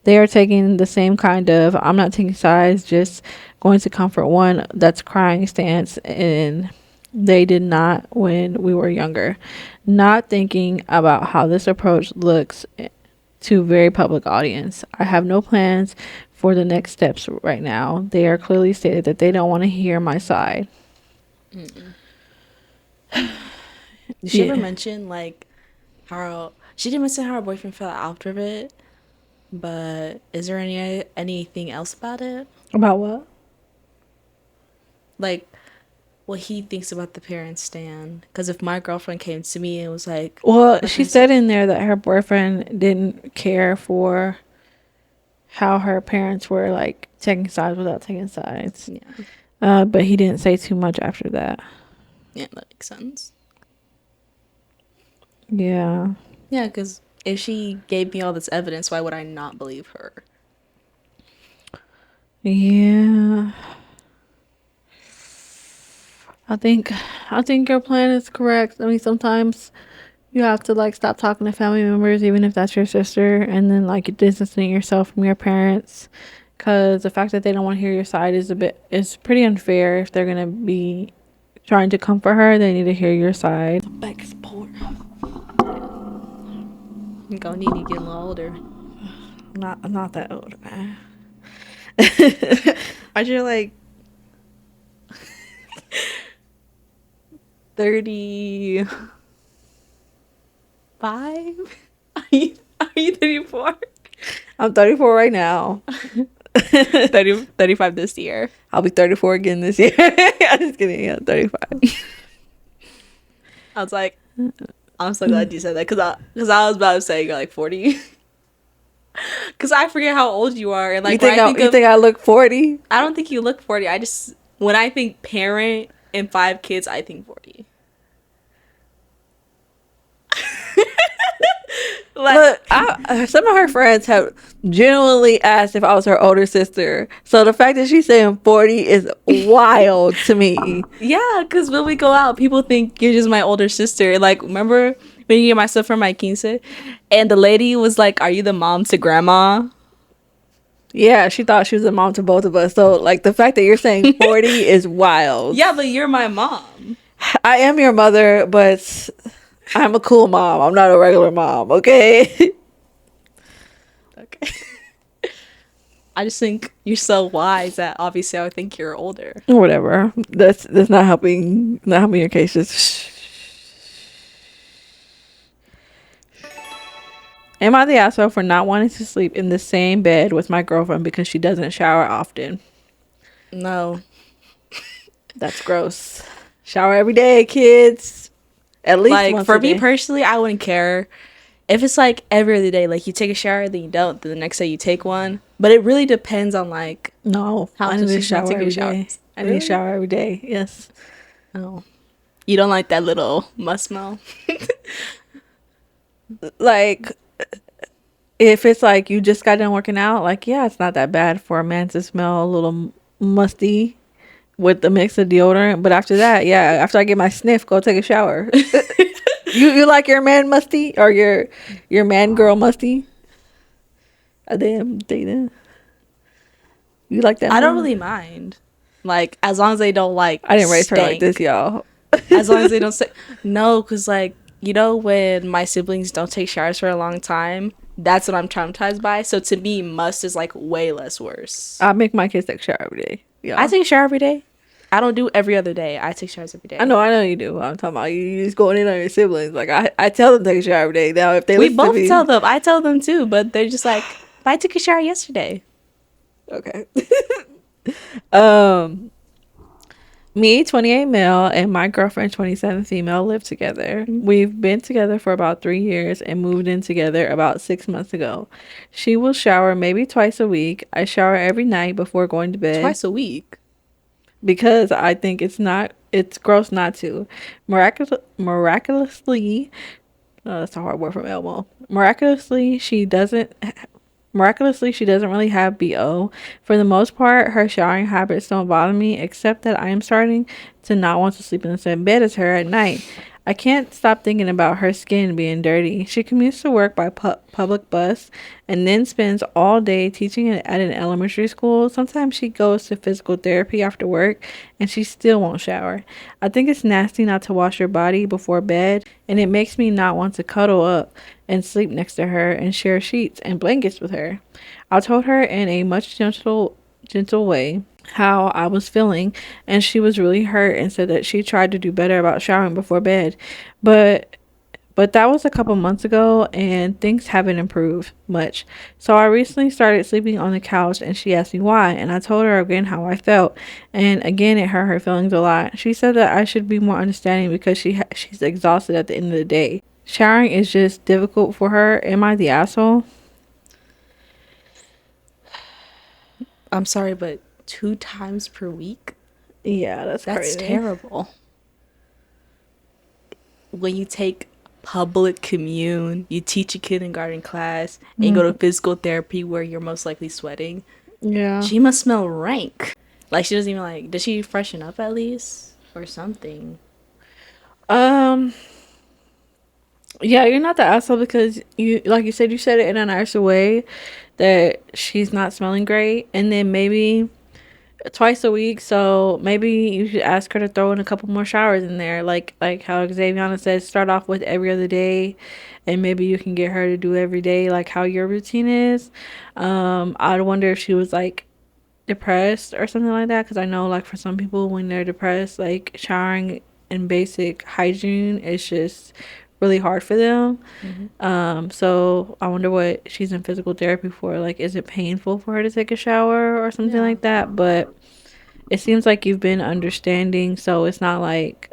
They are taking the same kind of I'm not taking sides, just going to comfort one that's crying stance, and they did not when we were younger, not thinking about how this approach looks to very public audience. I have no plans for the next steps right now. They are clearly stated that they don't want to hear my side. Did she ever mention like how she didn't mention how her boyfriend fell out of it? But is there anything else about it? About what? Like what he thinks about the parent stand? Because if my girlfriend came to me and was like, well, she said in there that her boyfriend didn't care for how her parents were like taking sides without taking sides. Yeah. But he didn't say too much after that. Yeah, that makes sense. Yeah. Yeah, because if she gave me all this evidence, why would I not believe her? Yeah. I think your plan is correct. I mean, sometimes you have to like stop talking to family members, even if that's your sister, and then like distancing yourself from your parents, because the fact that they don't want to hear your side is pretty unfair. If they're gonna be trying to comfort her, they need to hear your side. Back support. I'm gonna need to get a little older. I'm not that old, man. Aren't you like 35? Are you 34? I'm 34 right now. 35 this year. I'll be 34 again this year. I'm just kidding. Yeah, 35. I was like, I'm so glad you said that because I was about to say you're like 40. Because I forget how old you are. And like, you think I look 40? I don't think you look 40. When I think parent and 5 kids, I think 40. Look, some of her friends have genuinely asked if I was her older sister. So the fact that she's saying 40 is wild to me. Yeah, because when we go out, people think you're just my older sister. Like, remember when you get my stuff from my quince? And the lady was like, are you the mom to grandma? Yeah, she thought she was a mom to both of us. So, like, the fact that you're saying 40 is wild. Yeah, but you're my mom. I am your mother, but I'm a cool mom. I'm not a regular mom, okay? Okay. I just think you're so wise that obviously I would think you're older. Whatever. That's not helping your case. Just am I the asshole for not wanting to sleep in the same bed with my girlfriend because she doesn't shower often? No. That's gross. Shower every day, kids. At least like once for a me day. personally, I wouldn't care if it's like every other day. Like you take a shower, then you don't. Then the next day you take one. But it really depends on like No, how I much need to you shower take every a shower. day. I need Really? to shower every day. Yes. Oh, you don't like that little must smell. Like, if it's like you just got done working out, like, yeah, it's not that bad for a man to smell a little musty with the mix of deodorant. But after that, yeah, after I get my sniff, go take a shower. You like your man musty or your man girl musty? Damn, you like that? I don't really mind. Like as long as they don't like. I didn't raise her like stink. this, y'all. As long as they don't say no, because like you know when my siblings don't take showers for a long time, that's what I'm traumatized by. So to me, must is like way less worse. I make my kids take a shower every day. Yeah, I take a shower every day. I don't do every other day. I take showers every day. I know you do. I'm talking about you just going in on your siblings. Like I tell them to take a shower every day. Now if they We listen to both me, tell them. I tell them too, but they're just like, But I took a shower yesterday. Okay. um Me, 28 male, and my girlfriend, 27 female, live together. We've been together for about 3 years and moved in together about 6 months ago. She will shower maybe twice a week. I shower every night before going to bed Twice a week. because I think it's gross not to. Miraculously, oh, that's a hard word from Elmo. Miraculously, she doesn't really have BO. For the most part, her showering habits don't bother me, except that I am starting to not want to sleep in the same bed as her at night. I can't stop thinking about her skin being dirty. She commutes to work by public bus and then spends all day teaching at an elementary school. Sometimes she goes to physical therapy after work and she still won't shower. I think it's nasty not to wash your body before bed, and it makes me not want to cuddle up and sleep next to her and share sheets and blankets with her. I told her in a much gentle way how I was feeling, and she was really hurt and said that she tried to do better about showering before bed. But that was a couple months ago and things haven't improved much. So I recently started sleeping on the couch and she asked me why, and I told her again how I felt, and again it hurt her feelings a lot. She said that I should be more understanding because she's exhausted at the end of the day. Showering is just difficult for her. Am I the asshole? I'm sorry, but 2 times per week? Yeah, that's That's crazy. terrible. When you take public commune, you teach a kindergarten class, and you go to physical therapy where you're most likely sweating, Yeah. she must smell rank. Like, she doesn't even like, does she freshen up at least? Or something? Um. Yeah, you're not the asshole because like you said, you said it in a nicer way that she's not smelling great, and then maybe twice a week. So maybe you should ask her to throw in a couple more showers in there, like how Xaviana says, start off with every other day, and maybe you can get her to do every day, like how your routine is. I'd wonder if she was like depressed or something like that, because I know like for some people when they're depressed, like showering and basic hygiene is just really hard for them. So I wonder what she's in physical therapy for. Like, is it painful for her to take a shower or something like that? But it seems like you've been understanding, so it's not like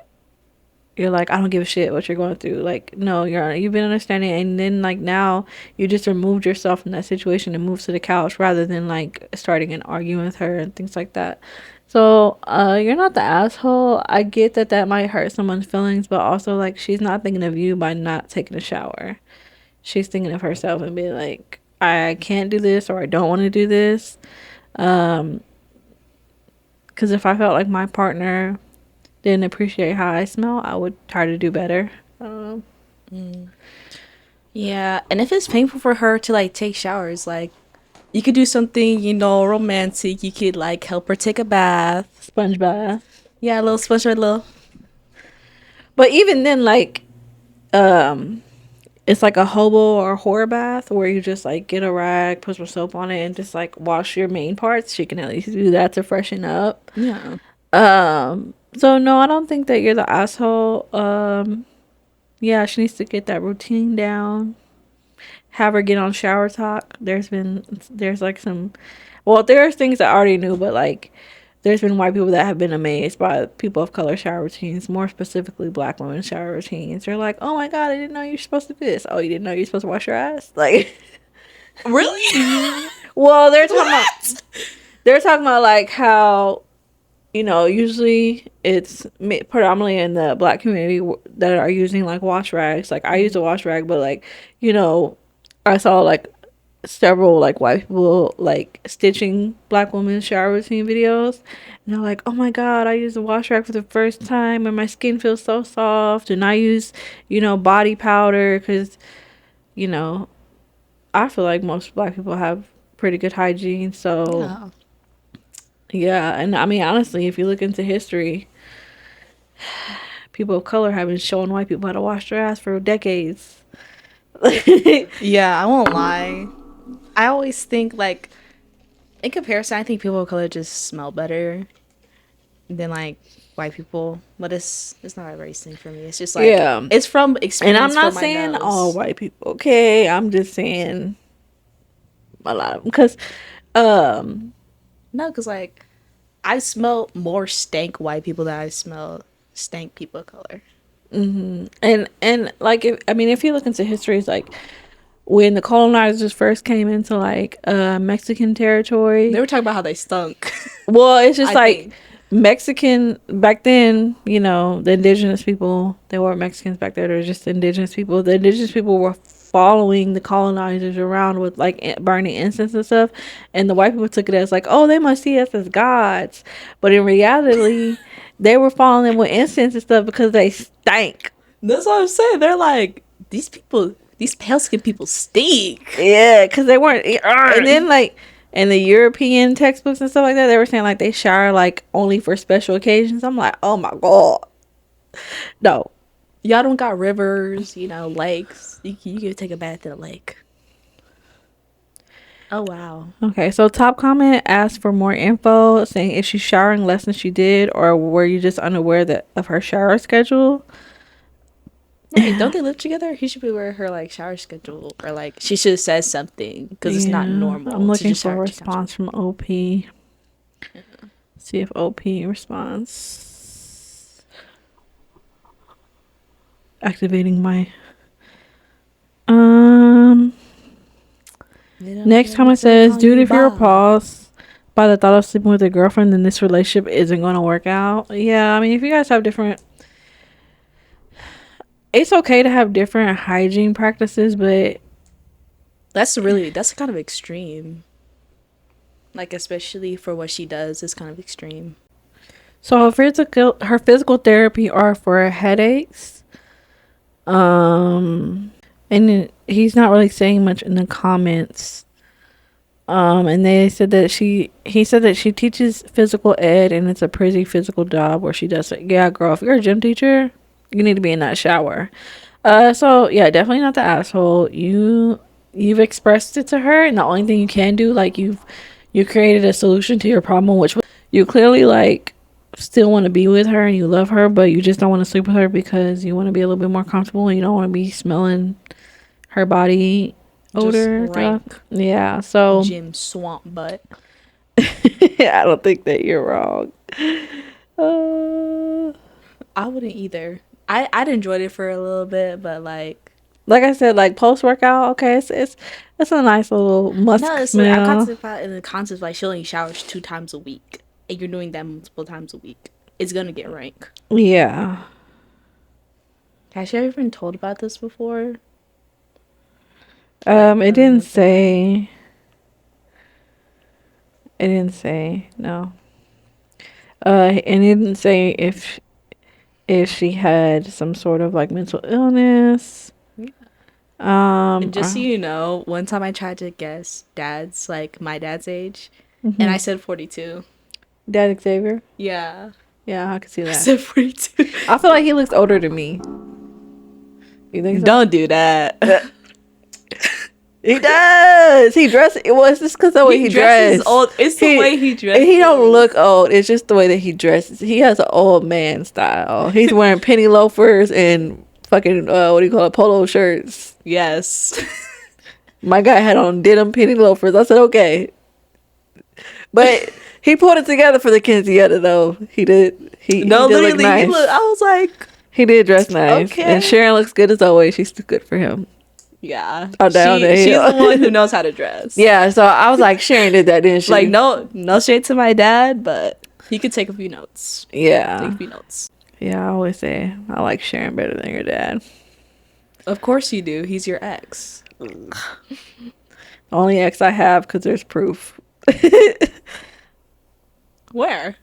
you're like, I don't give a shit what you're going through. Like, no, you've been understanding, and then like now you just removed yourself from that situation and moved to the couch rather than like starting an argument with her and things like that. So you're not the asshole. I get that that might hurt someone's feelings, but also like she's not thinking of you by not taking a shower. She's thinking of herself and being like, I can't do this or I don't want to do this. Because if I felt like my partner didn't appreciate how I smell, I would try to do better. Yeah, and if it's painful for her to like take showers, like you could do something, romantic. You could like help her take a bath. Sponge bath. Yeah, a little splash, a little. But even then, like, um, it's like a hobo or whore bath where you just like get a rag, put some soap on it, and just like wash your main parts. She can at least do that to freshen up. Yeah. So no, I don't think that you're the asshole. Yeah, she needs to get that routine down. Have her get on shower talk. There's like some, well, there's things I already knew, but like there's been white people that have been amazed by people of color shower routines, more specifically black women shower routines. They're like, oh my god, I didn't know you're supposed to do this. Oh, you didn't know you're supposed to wash your ass? Like, Really? well, they're talking about like how, usually it's predominantly in the black community that are using like wash rags. Like I use a wash rag, but like, I saw like several like white people like stitching black women's shower routine videos, and they're like, oh my god, I use a wash rag for the first time and my skin feels so soft, and I use body powder because you know I feel like most black people have pretty good hygiene. So Yeah. yeah, and I mean honestly, if you look into history, people of color have been showing white people how to wash their ass for decades. Yeah, I won't lie. I always think like in comparison, I think people of color just smell better than like white people. But it's not a race thing for me. It's just like Yeah. it's from And I'm experience not from my saying all nose. white people, okay? I'm just saying A lot of them. Because, No, because like I smell more stank white people than I smell stank people of color. and like, if you look into history, it's like, when the colonizers first came into like Mexican territory. They were talking about how they stunk. Well, it's just I like think. Mexican back then, the indigenous people, they weren't Mexicans back there, they were just indigenous people. The indigenous people were following the colonizers around with like burning incense and stuff, and the white people took it as like, oh, they must see us as gods. But in reality, they were following them with incense and stuff because they stank. That's what I'm saying. They're like, these people, these pale skinned people stink. Yeah, because they weren't. And then like in the European textbooks and stuff like that, they were saying like they shower like only for special occasions. I'm like, oh my god, no. Y'all don't got rivers, lakes. You can take a bath in a lake. Oh wow. Okay, so top comment asked for more info, saying if she's showering less than she did, or were you just unaware of her shower schedule? Right, don't they live together? He should be aware of her like shower schedule, or like she should have said something because it's not normal. I'm looking to just for a shower response from OP. See if OP responds. Activating my next comment says, dude, if you're appalled by the thought of sleeping with a girlfriend, then this relationship isn't going to work out. Yeah, I mean, if you guys have different, it's okay to have different hygiene practices, but that's kind of extreme. Like, especially for what she does, is kind of extreme. So her physical therapy are for headaches. And he's not really saying much in the comments. And he said that she teaches physical ed, and it's a pretty physical job where she does it. Yeah, girl, if you're a gym teacher, you need to be in that shower. So yeah, definitely not the asshole. You've expressed it to her, and the only thing you can do, like, you created a solution to your problem, which was, you clearly like still want to be with her and you love her, but you just don't want to sleep with her because you want to be a little bit more comfortable and you don't want to be smelling her body odor. Yeah, so gym swamp butt. I don't think that you're wrong. I wouldn't either. I'd enjoyed it for a little bit, but like I said, like post workout, okay, it's a nice little musk smell. I'm constantly in the concept like she only showers 2 times a week, and you're doing that multiple times a week. It's gonna get rank. Yeah. Has she ever been told about this before? It didn't say. It didn't say, no. And it didn't say if she had some sort of like mental illness. And just so you know, one time I tried to guess my dad's age, and I said 42. Dad Xavier? Yeah. Yeah, I can see that. I said 42. I feel like he looks older than me. You think so? Don't do that. He does. He dresses. Well, it's just because of the way he dresses. Old. It's the way he dresses. He don't look old. It's just the way that he dresses. He has an old man style. He's wearing penny loafers and fucking what do you call it, polo shirts. Yes. My guy had on denim penny loafers. I said okay, but he pulled it together for the quinceañera though. He did. He did look nice. I was like, he did dress nice. Okay. And Sharon looks good as always. She's too good for him. Yeah. She's the one who knows how to dress. Yeah, so I was like, Sharon did that, didn't she? Like, no shade to my dad, but he could take a few notes. Yeah. Take a few notes. Yeah, I always say I like Sharon better than your dad. Of course you do. He's your ex. The only ex I have, because there's proof. Where?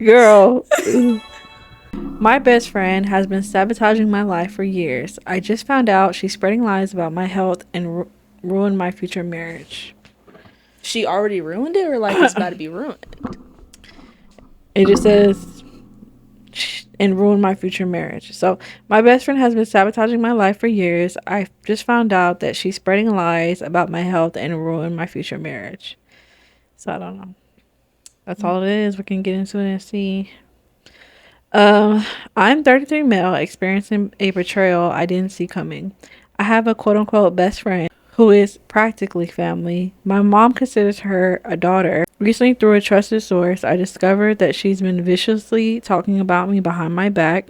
Girl. My best friend has been sabotaging my life for years. I just found out she's spreading lies about my health and ruined my future marriage. She already ruined it, or like it's about to be ruined? It just says, and ruined my future marriage. So my best friend has been sabotaging my life for years. I just found out that she's spreading lies about my health and ruined my future marriage. So I don't know. That's all it is. We can get into it and see. I'm 33 male, experiencing a betrayal I didn't see coming. I have a quote unquote best friend who is practically family. My mom considers her a daughter. Recently, through a trusted source, I discovered that she's been viciously talking about me behind my back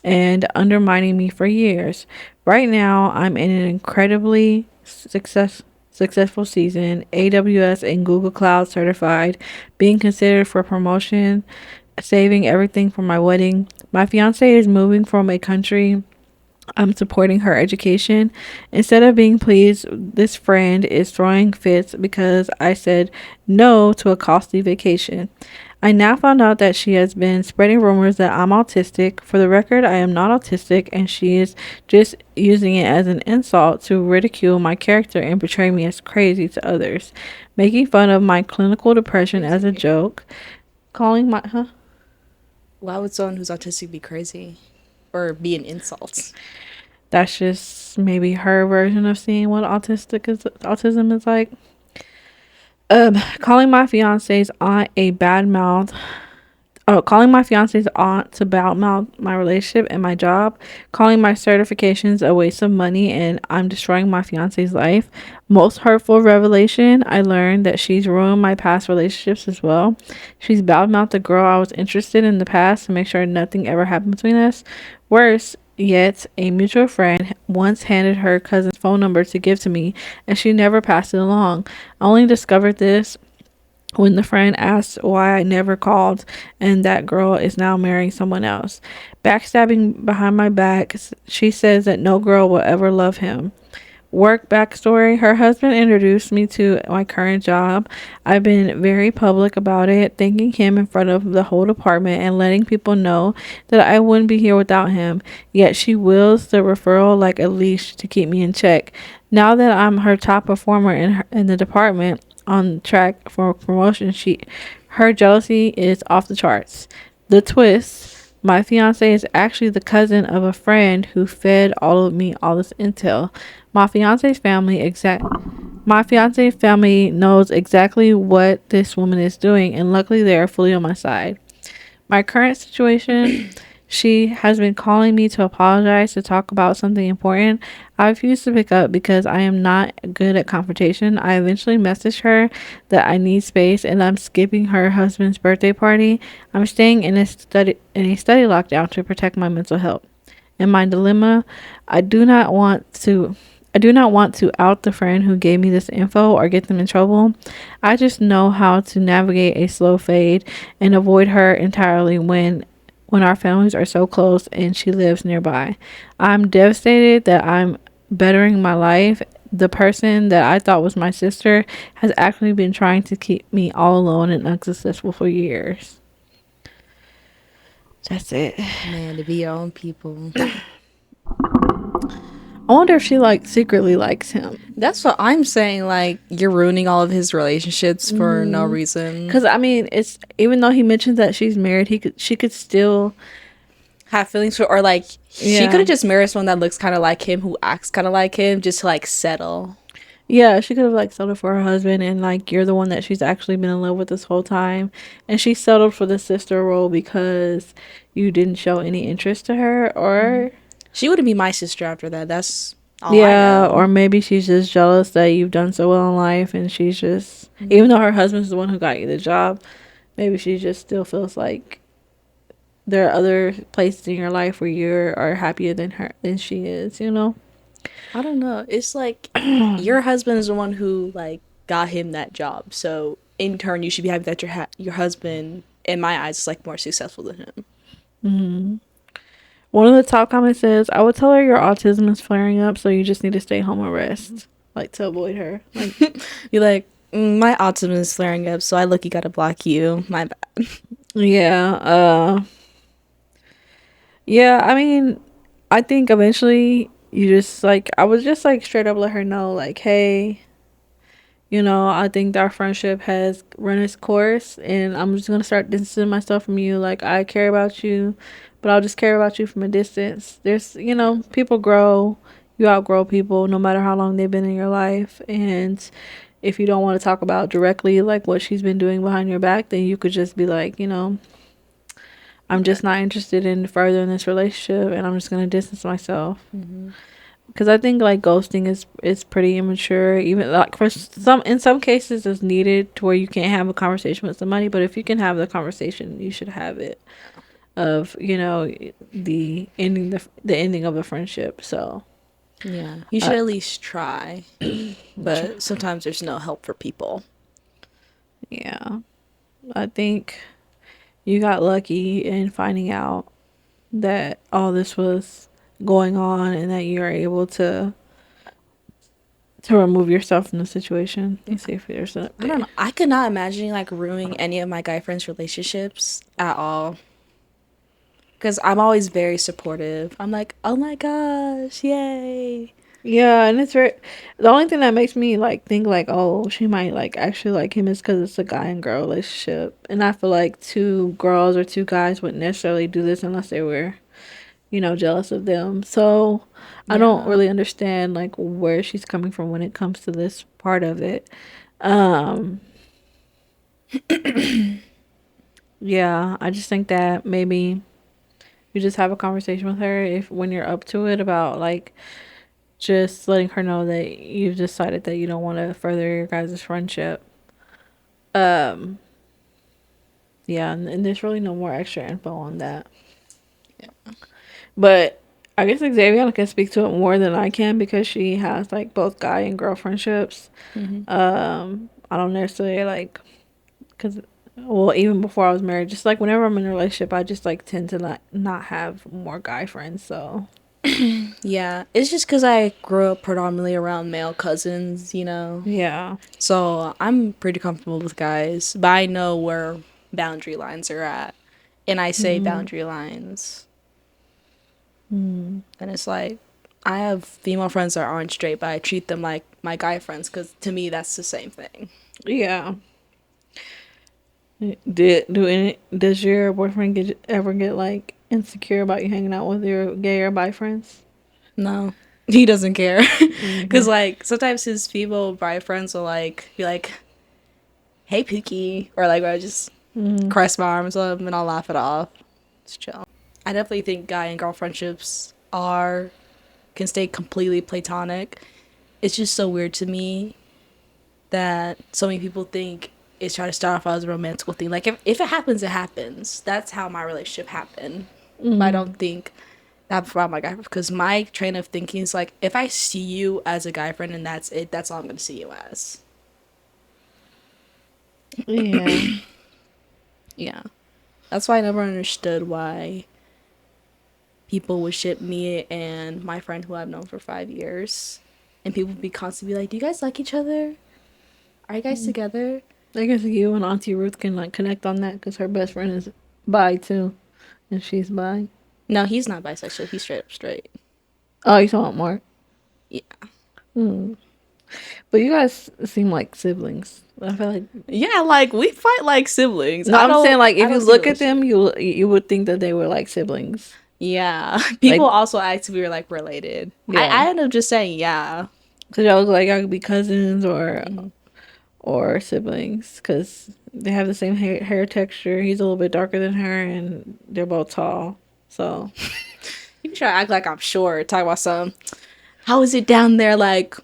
and undermining me for years. Right now, I'm in an incredibly successful season, AWS and Google Cloud certified, being considered for promotion, saving everything for my wedding. My fiance is moving from a country. I'm supporting her education. Instead of being pleased, this friend is throwing fits because I said no to a costly vacation. I now found out that she has been spreading rumors that I'm autistic. For the record, I am not autistic, and she is just using it as an insult to ridicule my character and portray me as crazy to others, making fun of my clinical depression as a Crazy. joke, calling my Why would someone who's autistic be crazy or be an insult? That's just maybe her version of seeing what autism is like. Calling my fiance's aunt a bad mouth. Oh, calling my fiance's aunt to badmouth my relationship and my job. Calling my certifications a waste of money and I'm destroying my fiance's life. Most hurtful revelation, I learned that she's ruined my past relationships as well. She's badmouthed the girl I was interested in the past to make sure nothing ever happened between us. Worse yet, a mutual friend once handed her cousin's phone number to give to me and she never passed it along. I only discovered this when the friend asked why I never called, and that girl is now marrying someone else. Backstabbing behind my back, she says that no girl will ever love him. Work backstory: her husband introduced me to my current job. I've been very public about it, thanking him in front of the whole department and letting people know that I wouldn't be here without him. Yet she wields the referral like a leash to keep me in check. Now that I'm her top performer in the department, on track for promotion, her jealousy is off the charts. The twist: my fiance is actually the cousin of a friend who fed all of me all this intel. My fiance's family exact my fiance's family knows exactly what this woman is doing, and luckily they are fully on my side. My current situation: she has been calling me to apologize, to talk about something important. I refuse to pick up because I am not good at confrontation. I eventually messaged her that I need space and I'm skipping her husband's birthday party. I'm staying in a study lockdown to protect my mental health. In my dilemma, I do not want to I do not want to out the friend who gave me this info or get them in trouble. I just know how to navigate a slow fade and avoid her entirely when our families are so close and she lives nearby. I'm devastated that I'm bettering my life. The person that I thought was my sister has actually been trying to keep me all alone and unsuccessful for years. That's it. Man, to be your own people. I wonder if she secretly likes him. That's what I'm saying. Like, you're ruining all of his relationships for no reason. Because I mean, it's even though he mentioned that she's married, she could still Have feelings for, or like, she Yeah. could have just married someone that looks kind of like him, who acts kind of like him, just to like settle. Yeah, she could have settled for her husband, and you're the one that she's actually been in love with this whole time, and she settled for the sister role because you didn't show any interest to her, or She wouldn't be my sister after that. That's all yeah, I know. or maybe she's just jealous that you've done so well in life, and she's just even though her husband's the one who got you the job, maybe she just still feels like there are other places in your life where you are happier than she is, you know. I don't know. It's like your husband is the one who like got him that job. So in turn, you should be happy that your husband, in my eyes, is like more successful than him. One of the top comments says, I would tell her your autism is flaring up, so you just need to stay home and rest. To avoid her. Be like, my autism is flaring up, so I gotta block you. My bad. Yeah. Yeah, I mean, I think eventually you just I would just straight up let her know, hey, I think our friendship has run its course and I'm just gonna start distancing myself from you. I care about you, but I'll just care about you from a distance. There's people grow, you outgrow people no matter how long they've been in your life, and if you don't want to talk about directly what she's been doing behind your back, then you could just be I'm just not interested in furthering this relationship and I'm just gonna distance myself. because I think like ghosting is pretty immature. Even like for some, in some cases, it's needed to where you can't have a conversation with somebody. But if you can have the conversation, you should have it. Of the ending of the friendship. So Yeah, you should at least try, but sometimes there's no help for people. yeah, I think you got lucky in finding out that all this was going on and that you are able to remove yourself from the situation and see if there's an I don't update. know. I could not imagine like ruining any of my guy friends' relationships at all. Because I'm always very supportive. I'm like, oh my gosh, yay. Yeah, and it's very. The only thing that makes me like think like, oh, she might like actually like him is because it's a guy and girl relationship, and I feel like two girls or two guys wouldn't necessarily do this unless they were, jealous of them. So I don't Yeah. really understand like where she's coming from when it comes to this part of it. Um, yeah, I just think that maybe you just have a conversation with her if when you're up to it about like just letting her know that you've decided that you don't want to further your guys' friendship. Um, yeah, and there's really no more extra info on that. Yeah. But I guess Xavier can speak to it more than I can because she has like both guy and girl friendships. Mm-hmm. I don't necessarily like because well even before I was married, just like whenever I'm in a relationship, I just like tend to not have more guy friends. So Yeah, it's just because I grew up predominantly around male cousins, yeah. So I'm pretty comfortable with guys, but I know where boundary lines are at. And I say Mm-hmm. boundary lines. Mm-hmm. And it's like, I have female friends that aren't straight, but I treat them like my guy friends because to me, that's the same thing. Yeah. Does your boyfriend ever get like insecure about you hanging out with your gay or bi friends? No, he doesn't care. Because, Mm-hmm. like, sometimes his female bi friends will, like, be like, hey, Pookie. Or, like, I just Mm-hmm. cross my arms up and I'll laugh it off. It's chill. I definitely think guy and girl friendships can stay completely platonic. It's just so weird to me that so many people think it's trying to start off as a romantical thing. Like if it happens, it happens. That's how my relationship happened. But I Mm-hmm. don't think that before my guy because my train of thinking is like if I see you as a guy friend and that's it, that's all I'm gonna see you as. Yeah. Yeah. That's why I never understood why people would ship me and my friend who I've known for 5 years. And people would be constantly like, do you guys like each other? Are you guys together? I guess you and Auntie Ruth can like connect on that because her best friend is bi too, and she's bi. No, he's not bisexual. He's straight up straight. Oh, you talking about Mark? Yeah. Mm. But you guys seem like siblings. I feel like Yeah, like we fight like siblings. no, I'm saying like I if you don't see look at them, relationship. you would think that they were like siblings. Yeah. People Like also asked if we were like related. yeah, I end up just saying yeah. because y'all look like y'all could be cousins Mhm. or siblings because they have the same hair texture. He's a little bit darker than her, and they're both tall. So You try to act like I'm short, talk about some how is it down there like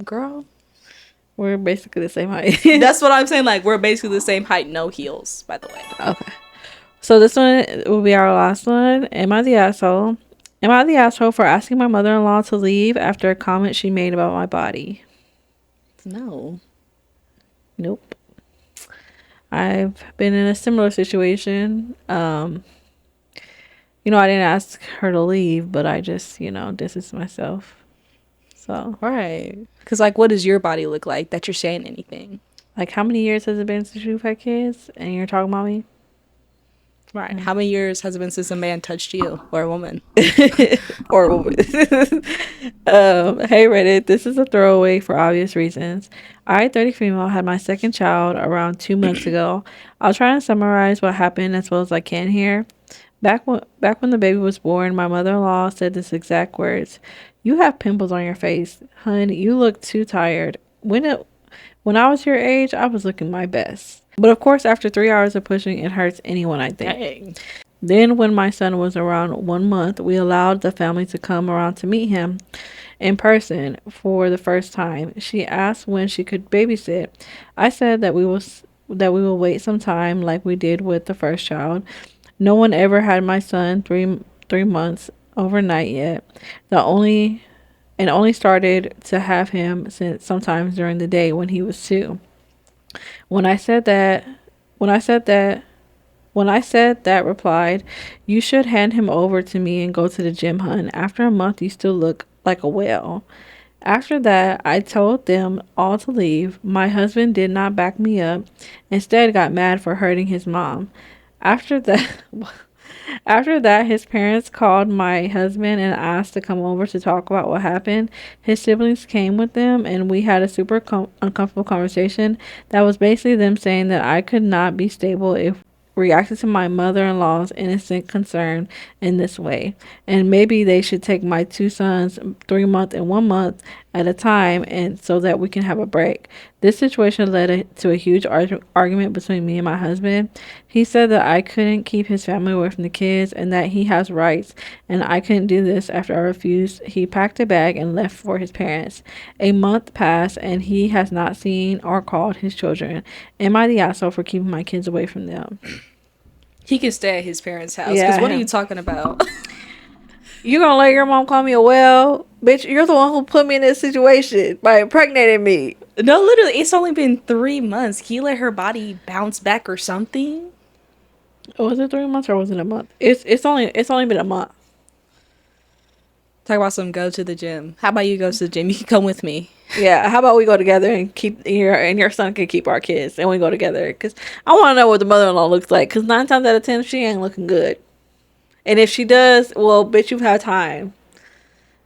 girl? we're basically the same height. That's what I'm saying. Like we're basically the same height, no heels, by the way. Okay. So this one will be our last one. Am I the asshole? Am I the asshole for asking my mother-in-law to leave after a comment she made about my body? No. Nope. I've been in a similar situation. I didn't ask her to leave, but I just, distanced myself. So, Right. Cause like what does your body look like that you're saying anything? like, how many years has it been since you've had kids and you're talking about me? Right. How many years has it been since a man touched you or a woman? Or hey Reddit, this is a throwaway for obvious reasons. I, 30 female, had my second child around 2 months ago. I'll try to summarize what happened as well as I can here. Back when the baby was born, my mother-in-law said this exact words: "You have pimples on your face, hun. You look too tired." When I was your age, I was looking my best. But of course, after 3 hours of pushing, it hurts anyone, I think. Dang. Then, when my son was around 1 month, we allowed the family to come around to meet him in person for the first time. She asked when she could babysit. I said that we will wait some time like we did with the first child. No one ever had my son 3 months overnight yet. The only started to have him since sometimes during the day when he was 2. When I said that when I said that when I said that replied, "You should hand him over to me and go to the gym, hun. After a month you still look like a whale." After that, I told them all to leave. My husband did not back me up, instead got mad for hurting his mom. After that, after that, his parents called my husband and asked to come over to talk about what happened. His siblings came with them, and we had a super uncomfortable conversation that was basically them saying that I could not be stable if reacted to my mother-in-law's innocent concern in this way, and maybe they should take my 2 sons 3 month and 1 month at a time, and so that we can have a break. This situation led to a huge argument between me and my husband. He said that I couldn't keep his family away from the kids and that he has rights, and I couldn't do this. After I refused, he packed a bag and left for his parents. A month passed and he has not seen or called his children. Am I the asshole for keeping my kids away from them? He can stay at his parents' house. Yeah, Because what are him. you talking about? You gonna let your mom call me a whale? Bitch, you're the one who put me in this situation by impregnating me. No, literally, it's only been 3 months. Can you let her body bounce back or something? Was it 3 months or was it a month? It's only been a month. Talk about some go to the gym. How about you go to the gym? You can come with me. Yeah, how about we go together and keep your son can keep our kids and we go together because I want to know what the mother-in-law looks like because 9 times out of 10 she ain't looking good, and if she does, well, bitch, you've had time.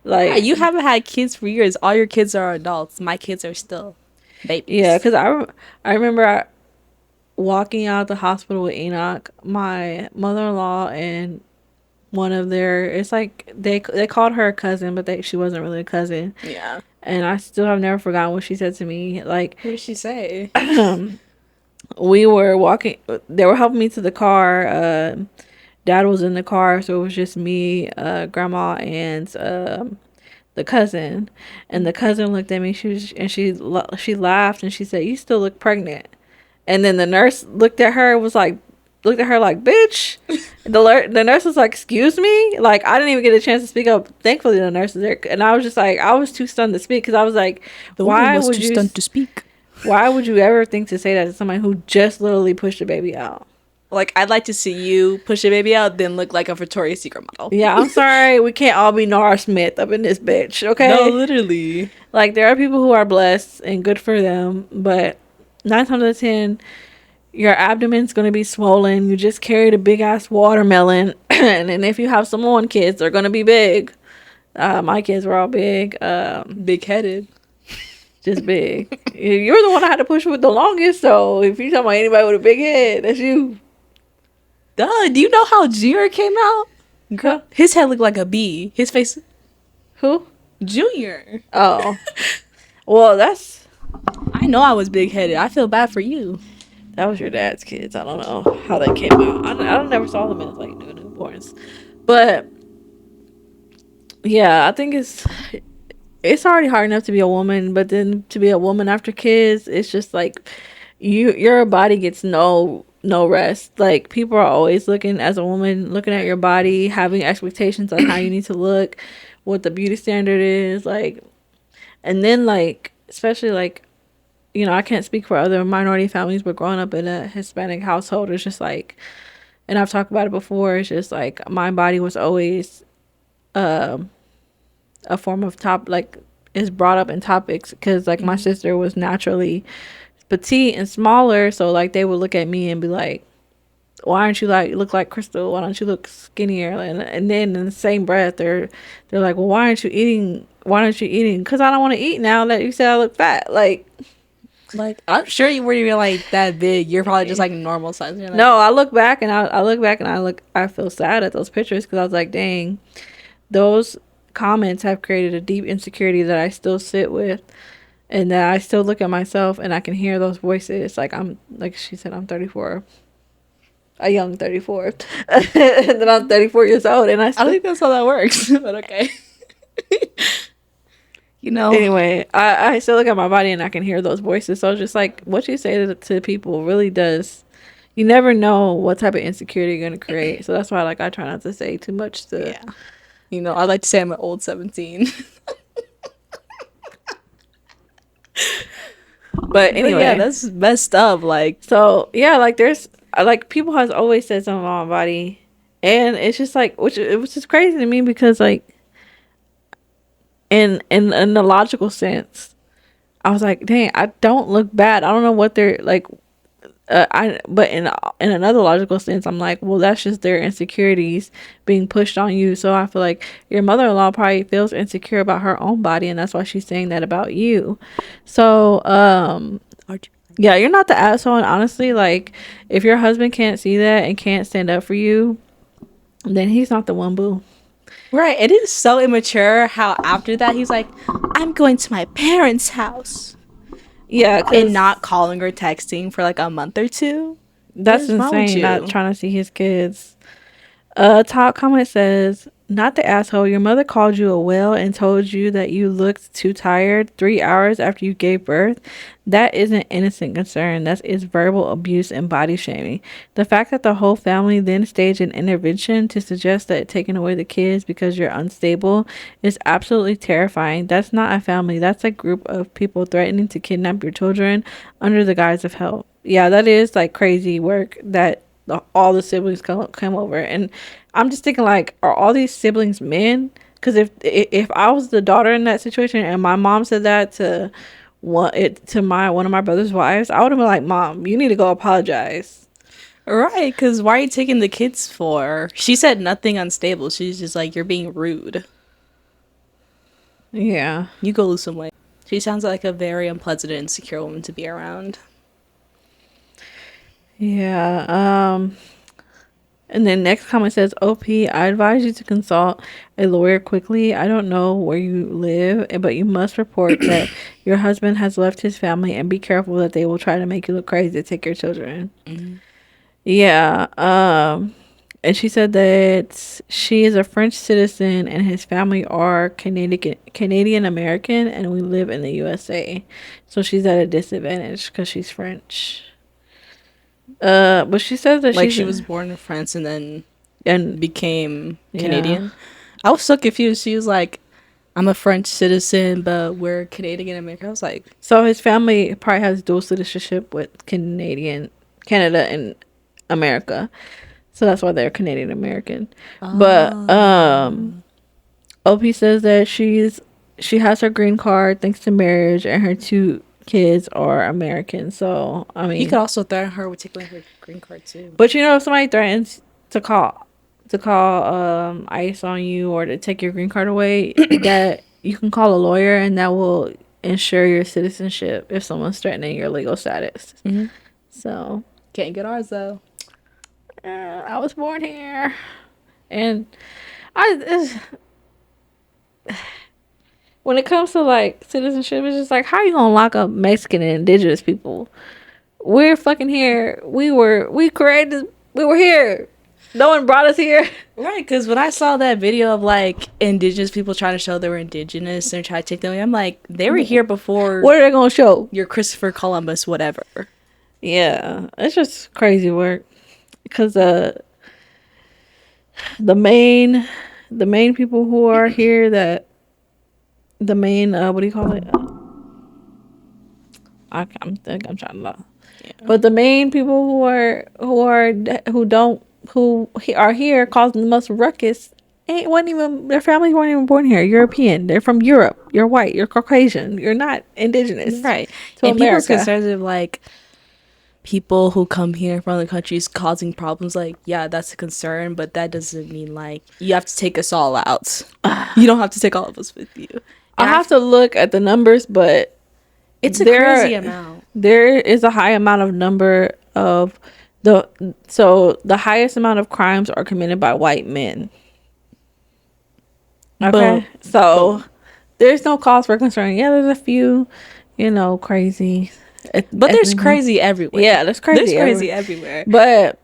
Yeah, Like, you haven't had kids for years. All your kids are adults. My kids are still yeah, babies. because I remember walking out the hospital with Enoch, my mother-in-law, and one of their it's like they called her a cousin, but she wasn't really a cousin, Yeah. and I still have never forgotten what she said to me. Like, What did she say? we were walking, they were helping me to the car. Dad was in the car, so it was just me, grandma, and the cousin. And the cousin looked at me. She laughed and she said, "You still look pregnant." And then the nurse looked at her like, "Bitch." The nurse was like, "Excuse me." Like, I didn't even get a chance to speak up. Thankfully, the nurse was there, and I was just like, I was too stunned to speak because I was like, The woman "Why was would too you? stunned to speak. Why would you ever think to say that to somebody who just literally pushed a baby out?" Like, I'd like to see you push a baby out, then look like a Victoria's Secret model. Yeah, I'm sorry. We can't all be Nora Smith up in this bitch, okay? No, literally. Like, there are people who are blessed and good for them, but 9 times out of 10, your abdomen's going to be swollen. You just carried a big ass watermelon. And if you have someone kids, they're going to be big. My kids were all big. Big headed. Just big. You're the one I had to push with the longest, so if you're talking about anybody with a big head, that's you. Duh, do you know how Junior came out? Girl. His head looked like a bee. His face. Who? Junior. Oh. Well, I know I was big headed. I feel bad for you. that was your dad's kids. I don't know how they came out. I never saw them as like new newborns. But yeah, I think it's already hard enough to be a woman, but then to be a woman after kids, it's just like your body gets no rest. Like, people are always looking, as a woman, looking at your body, having expectations on how you need to look, what the beauty standard is, like. And then, like, especially like, I can't speak for other minority families, but growing up in a Hispanic household, it's just like, and I've talked about it before, it's just like my body was always um a form of like, is brought up in topics because like my sister was naturally petite and smaller, so like they would look at me and be like, "Why aren't you like look like Crystal? Why don't you look skinnier?" And then in the same breath, they're like, "Well, why aren't you eating? Why aren't you eating?" Because I don't want to eat now that you said I look fat. Like, I'm sure you weren't even like that big. You're probably just like normal size. You're like, No, I look back and I feel sad at those pictures because I was like, dang, those comments have created a deep insecurity that I still sit with, and that I still look at myself and I can hear those voices. Like, I'm like she said, I'm 34. a young 34. And then I'm 34 years old, and I don't think that's how that works, but okay. You know. Anyway, I still look at my body and I can hear those voices. So it's just like what you say to people really does. You never know what type of insecurity you're gonna create. So that's why like I try not to say too much to. Yeah. You know, I like to say I'm an old 17. But anyway, But yeah, that's messed up. Like, so yeah, like there's like people has always said something about my body, and it's just like which is crazy to me because like in the logical sense, I was like, dang, I don't look bad. I don't know what they're like. But in another logical sense, I'm like, well, that's just their insecurities being pushed on you. So I feel like your mother-in-law probably feels insecure about her own body, and that's why she's saying that about you. So yeah, you're not the asshole. And honestly, like if your husband can't see that and can't stand up for you, then he's not the one, boo. right. It is so immature how after that he's like, I'm going to my parents' house. Yeah, and not calling or texting for like a month or two. That's insane. Not trying to see his kids. Top comment says, not the asshole. Your mother called you a whale and told you that you looked too tired 3 hours after you gave birth. That isn't innocent concern. That is verbal abuse and body shaming. The fact that the whole family then staged an intervention to suggest that taking away the kids because you're unstable is absolutely terrifying. That's not a family. That's a group of people threatening to kidnap your children under the guise of help. Yeah, that is like crazy work that all the siblings come over, and I'm just thinking like, are all these siblings men? Because if I was the daughter in that situation and my mom said that to one of my brother's wives, I would have been like, Mom, you need to go apologize. Right, because why are you taking the kids for? She said nothing unstable. She's just like, you're being rude. Yeah, you go lose some weight. She sounds like a very unpleasant and insecure woman to be around. Yeah. And then next comment says, OP, I advise you to consult a lawyer quickly. I don't know where you live, but you must report that your husband has left his family, and be careful that they will try to make you look crazy to take your children. Mm-hmm. Yeah. And she said that she is a French citizen and his family are Canadian American, and we live in the USA. So she's at a disadvantage because she's French. But she says that like she was born in France and then became Canadian. Yeah. I was so confused. She was like, I'm a French citizen, but we're Canadian American. I was like, so his family probably has dual citizenship with Canada and America, so that's why they're Canadian American. But OP says that she has her green card thanks to marriage, and her 2 kids are American. So I mean, you could also threaten her with taking her green card too. But you know, if somebody threatens to call ICE on you or to take your green card away, that you can call a lawyer, and that will ensure your citizenship if someone's threatening your legal status. Mm-hmm. So can't get ours though. I was born here, and when it comes to like citizenship, it's just like, how are you gonna lock up Mexican and indigenous people? We're fucking here. We were here. No one brought us here. Right, because when I saw that video of like indigenous people trying to show they were indigenous and try to take them away, I'm like, they were here before. What are they gonna show? Your Christopher Columbus, whatever. Yeah, it's just crazy work. Because the main people who are here, that the main what do you call it? I'm trying to laugh. Yeah. But the main people who are here causing the most ruckus their families weren't even born here. European. They're from Europe. You're white. You're Caucasian. You're not indigenous. Right. And America. People's concerns of like people who come here from other countries causing problems, like, yeah, that's a concern, but that doesn't mean like you have to take us all out. You don't have to take all of us with you. I have to look at the numbers, but it's a crazy amount. There is a high amount of number of the highest amount of crimes are committed by white men. Okay. So there's no cause for concern. Yeah, there's a few, crazy. But there's crazy everywhere. Yeah, there's crazy everywhere. everywhere. But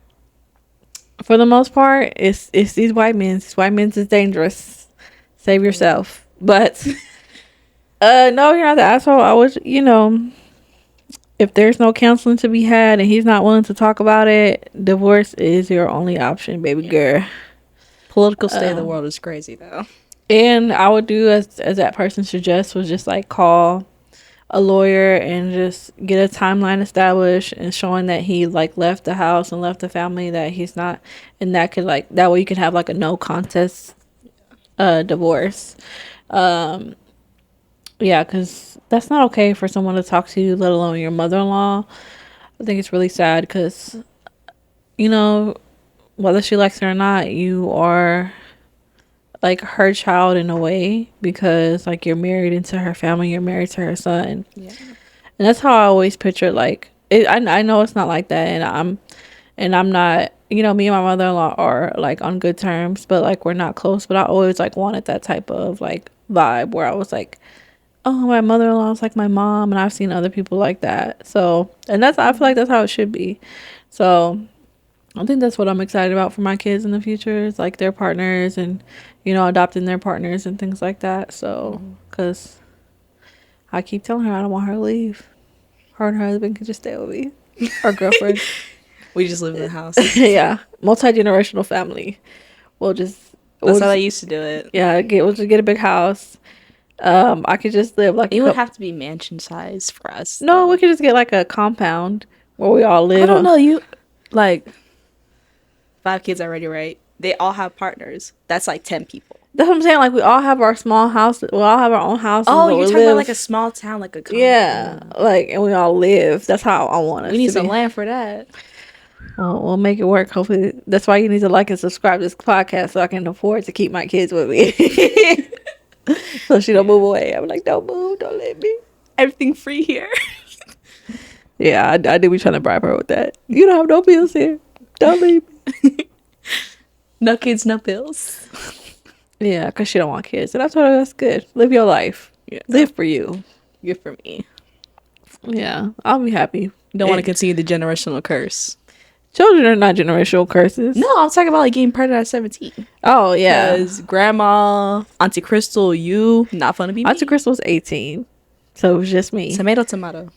For the most part, it's these white men. These white men is dangerous. Save yourself. But no, you're not the asshole. I was, if there's no counseling to be had and he's not willing to talk about it, divorce is your only option, baby girl. Political state of the world is crazy though. And I would do as that person suggests, was just like call a lawyer and just get a timeline established and showing that he like left the house and left the family, that he's not, and that could like, that way you can have like a no contest divorce. Yeah, because that's not okay for someone to talk to you, let alone your mother-in-law. I think it's really sad because, whether she likes it or not, you are like her child in a way, because like you're married into her family, you're married to her son. Yeah. And that's how I always picture like it. I know it's not like that, and I'm not, me and my mother-in-law are like on good terms, but like we're not close. But I always like wanted that type of like vibe where I was like, oh, my mother-in-law is like my mom, and I've seen other people like that. So, and I feel like that's how it should be. So I think that's what I'm excited about for my kids in the future, is like their partners and, adopting their partners and things like that. So, because I keep telling her I don't want her to leave. Her and her husband can just stay with me. Our girlfriend. We just live in the house. Yeah. Multi-generational family. That's how I used to do it. Yeah. We'll just get a big house. I could just live like... It would have to be mansion size for us. No, though. We could just get like a compound where we all live. I don't know. You, like... 5 kids already, right? They all have partners. That's like 10 people. That's what I'm saying. Like, we all have our small house. We all have our own house. Oh, you're talking about like a small town, like a compound. Yeah, like, and we all live. That's how I want us. We need some land for that. Well, we'll make it work. Hopefully, that's why you need to like and subscribe to this podcast so I can afford to keep my kids with me. So she don't move away. I'm like, don't move, don't let me. Everything free here. Yeah, I do be trying to bribe her with that. You don't have no bills here. Don't leave me. No kids, no bills. Yeah, because she don't want kids. And I told her, that's good. Live your life. Yeah. Live for you. Good for me. Yeah, I'll be happy. Don't want to continue the generational curse. Children are not generational curses. No, I'm talking about like getting pregnant at 17. Oh, yeah. Because grandma, Auntie Crystal, you, not fun to be me. Auntie Crystal's 18. So it was just me. Tomato, tomato.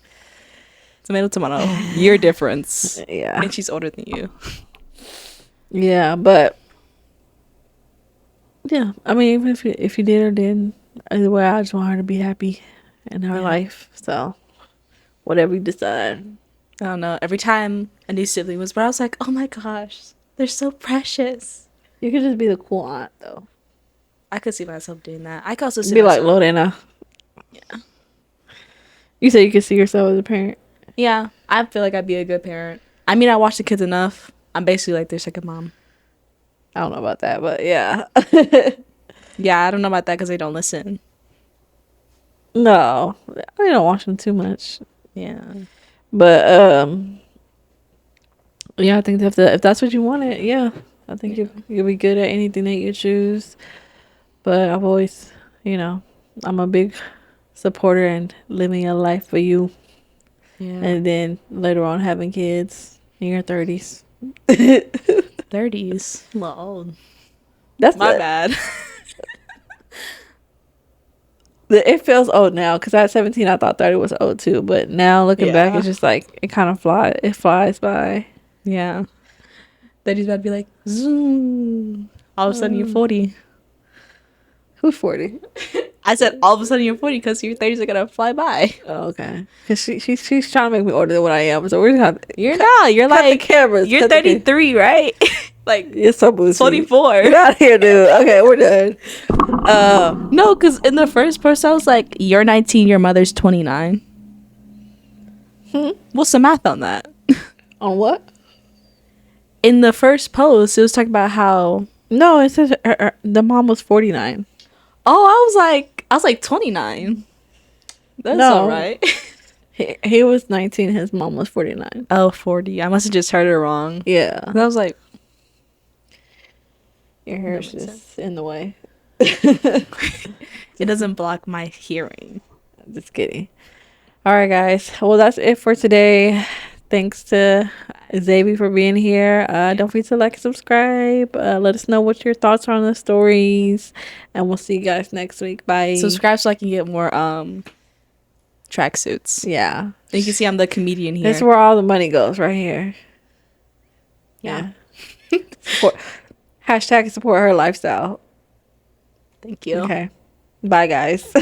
Tomato, tomato. Year difference. Yeah. And she's older than you. Yeah, but yeah, I mean, even if you did or didn't, either way, I just want her to be happy in her life. So whatever you decide. I don't know. Every time a new sibling was born, I was like, oh my gosh, they're so precious. You could just be the cool aunt, though. I could see myself doing that. I could also see be like Lorena. Yeah. You said you could see yourself as a parent. Yeah, I feel like I'd be a good parent. I mean, I watch the kids enough. I'm basically like their second mom. I don't know about that, but yeah. Yeah, I don't know about that because they don't listen. No, I don't watch them too much. Yeah, but yeah, I think if that's what you wanted, yeah, I think you'll be good at anything that you choose. But I've always, I'm a big supporter in living a life for you. Yeah, and then later on having kids in your 30s. 30s. Well, old. That's my bad. It feels old now because at 17 I thought 30 was old too, but now looking back, it's just like it kind of flies by. Yeah, 30's about to be like zoom. All of a sudden you're 40. Who's 40? I said all of a sudden you're 40 because your 30s are gonna fly by. Oh, okay. Because she's trying to make me older than what I am, so we're just have you're not. You're like cameras. You're 33, right? Like you're so bougie. 24. Get out of here, dude. Okay, we're done. No, because in the first post I was like, you're 19, your mother's 29. What's the math on that? On what? In the first post, it was talking about how. No, it says the mom was 49. Oh, I was like 29. That's all right. He was 19. His mom was 49. Oh, 40. I must have just heard it wrong. Yeah. I was like, your hair is just in the way. It doesn't block my hearing. Just kidding. All right, guys. Well, that's it for today. Thanks to Xavier for being here. Don't forget to like and subscribe. Let us know what your thoughts are on the stories. And we'll see you guys next week. Bye. Subscribe so I can get more tracksuits. Yeah. You can see I'm the comedian here. This is where all the money goes, right here. Yeah. Support. Hashtag support her lifestyle. Thank you. Okay. Bye, guys.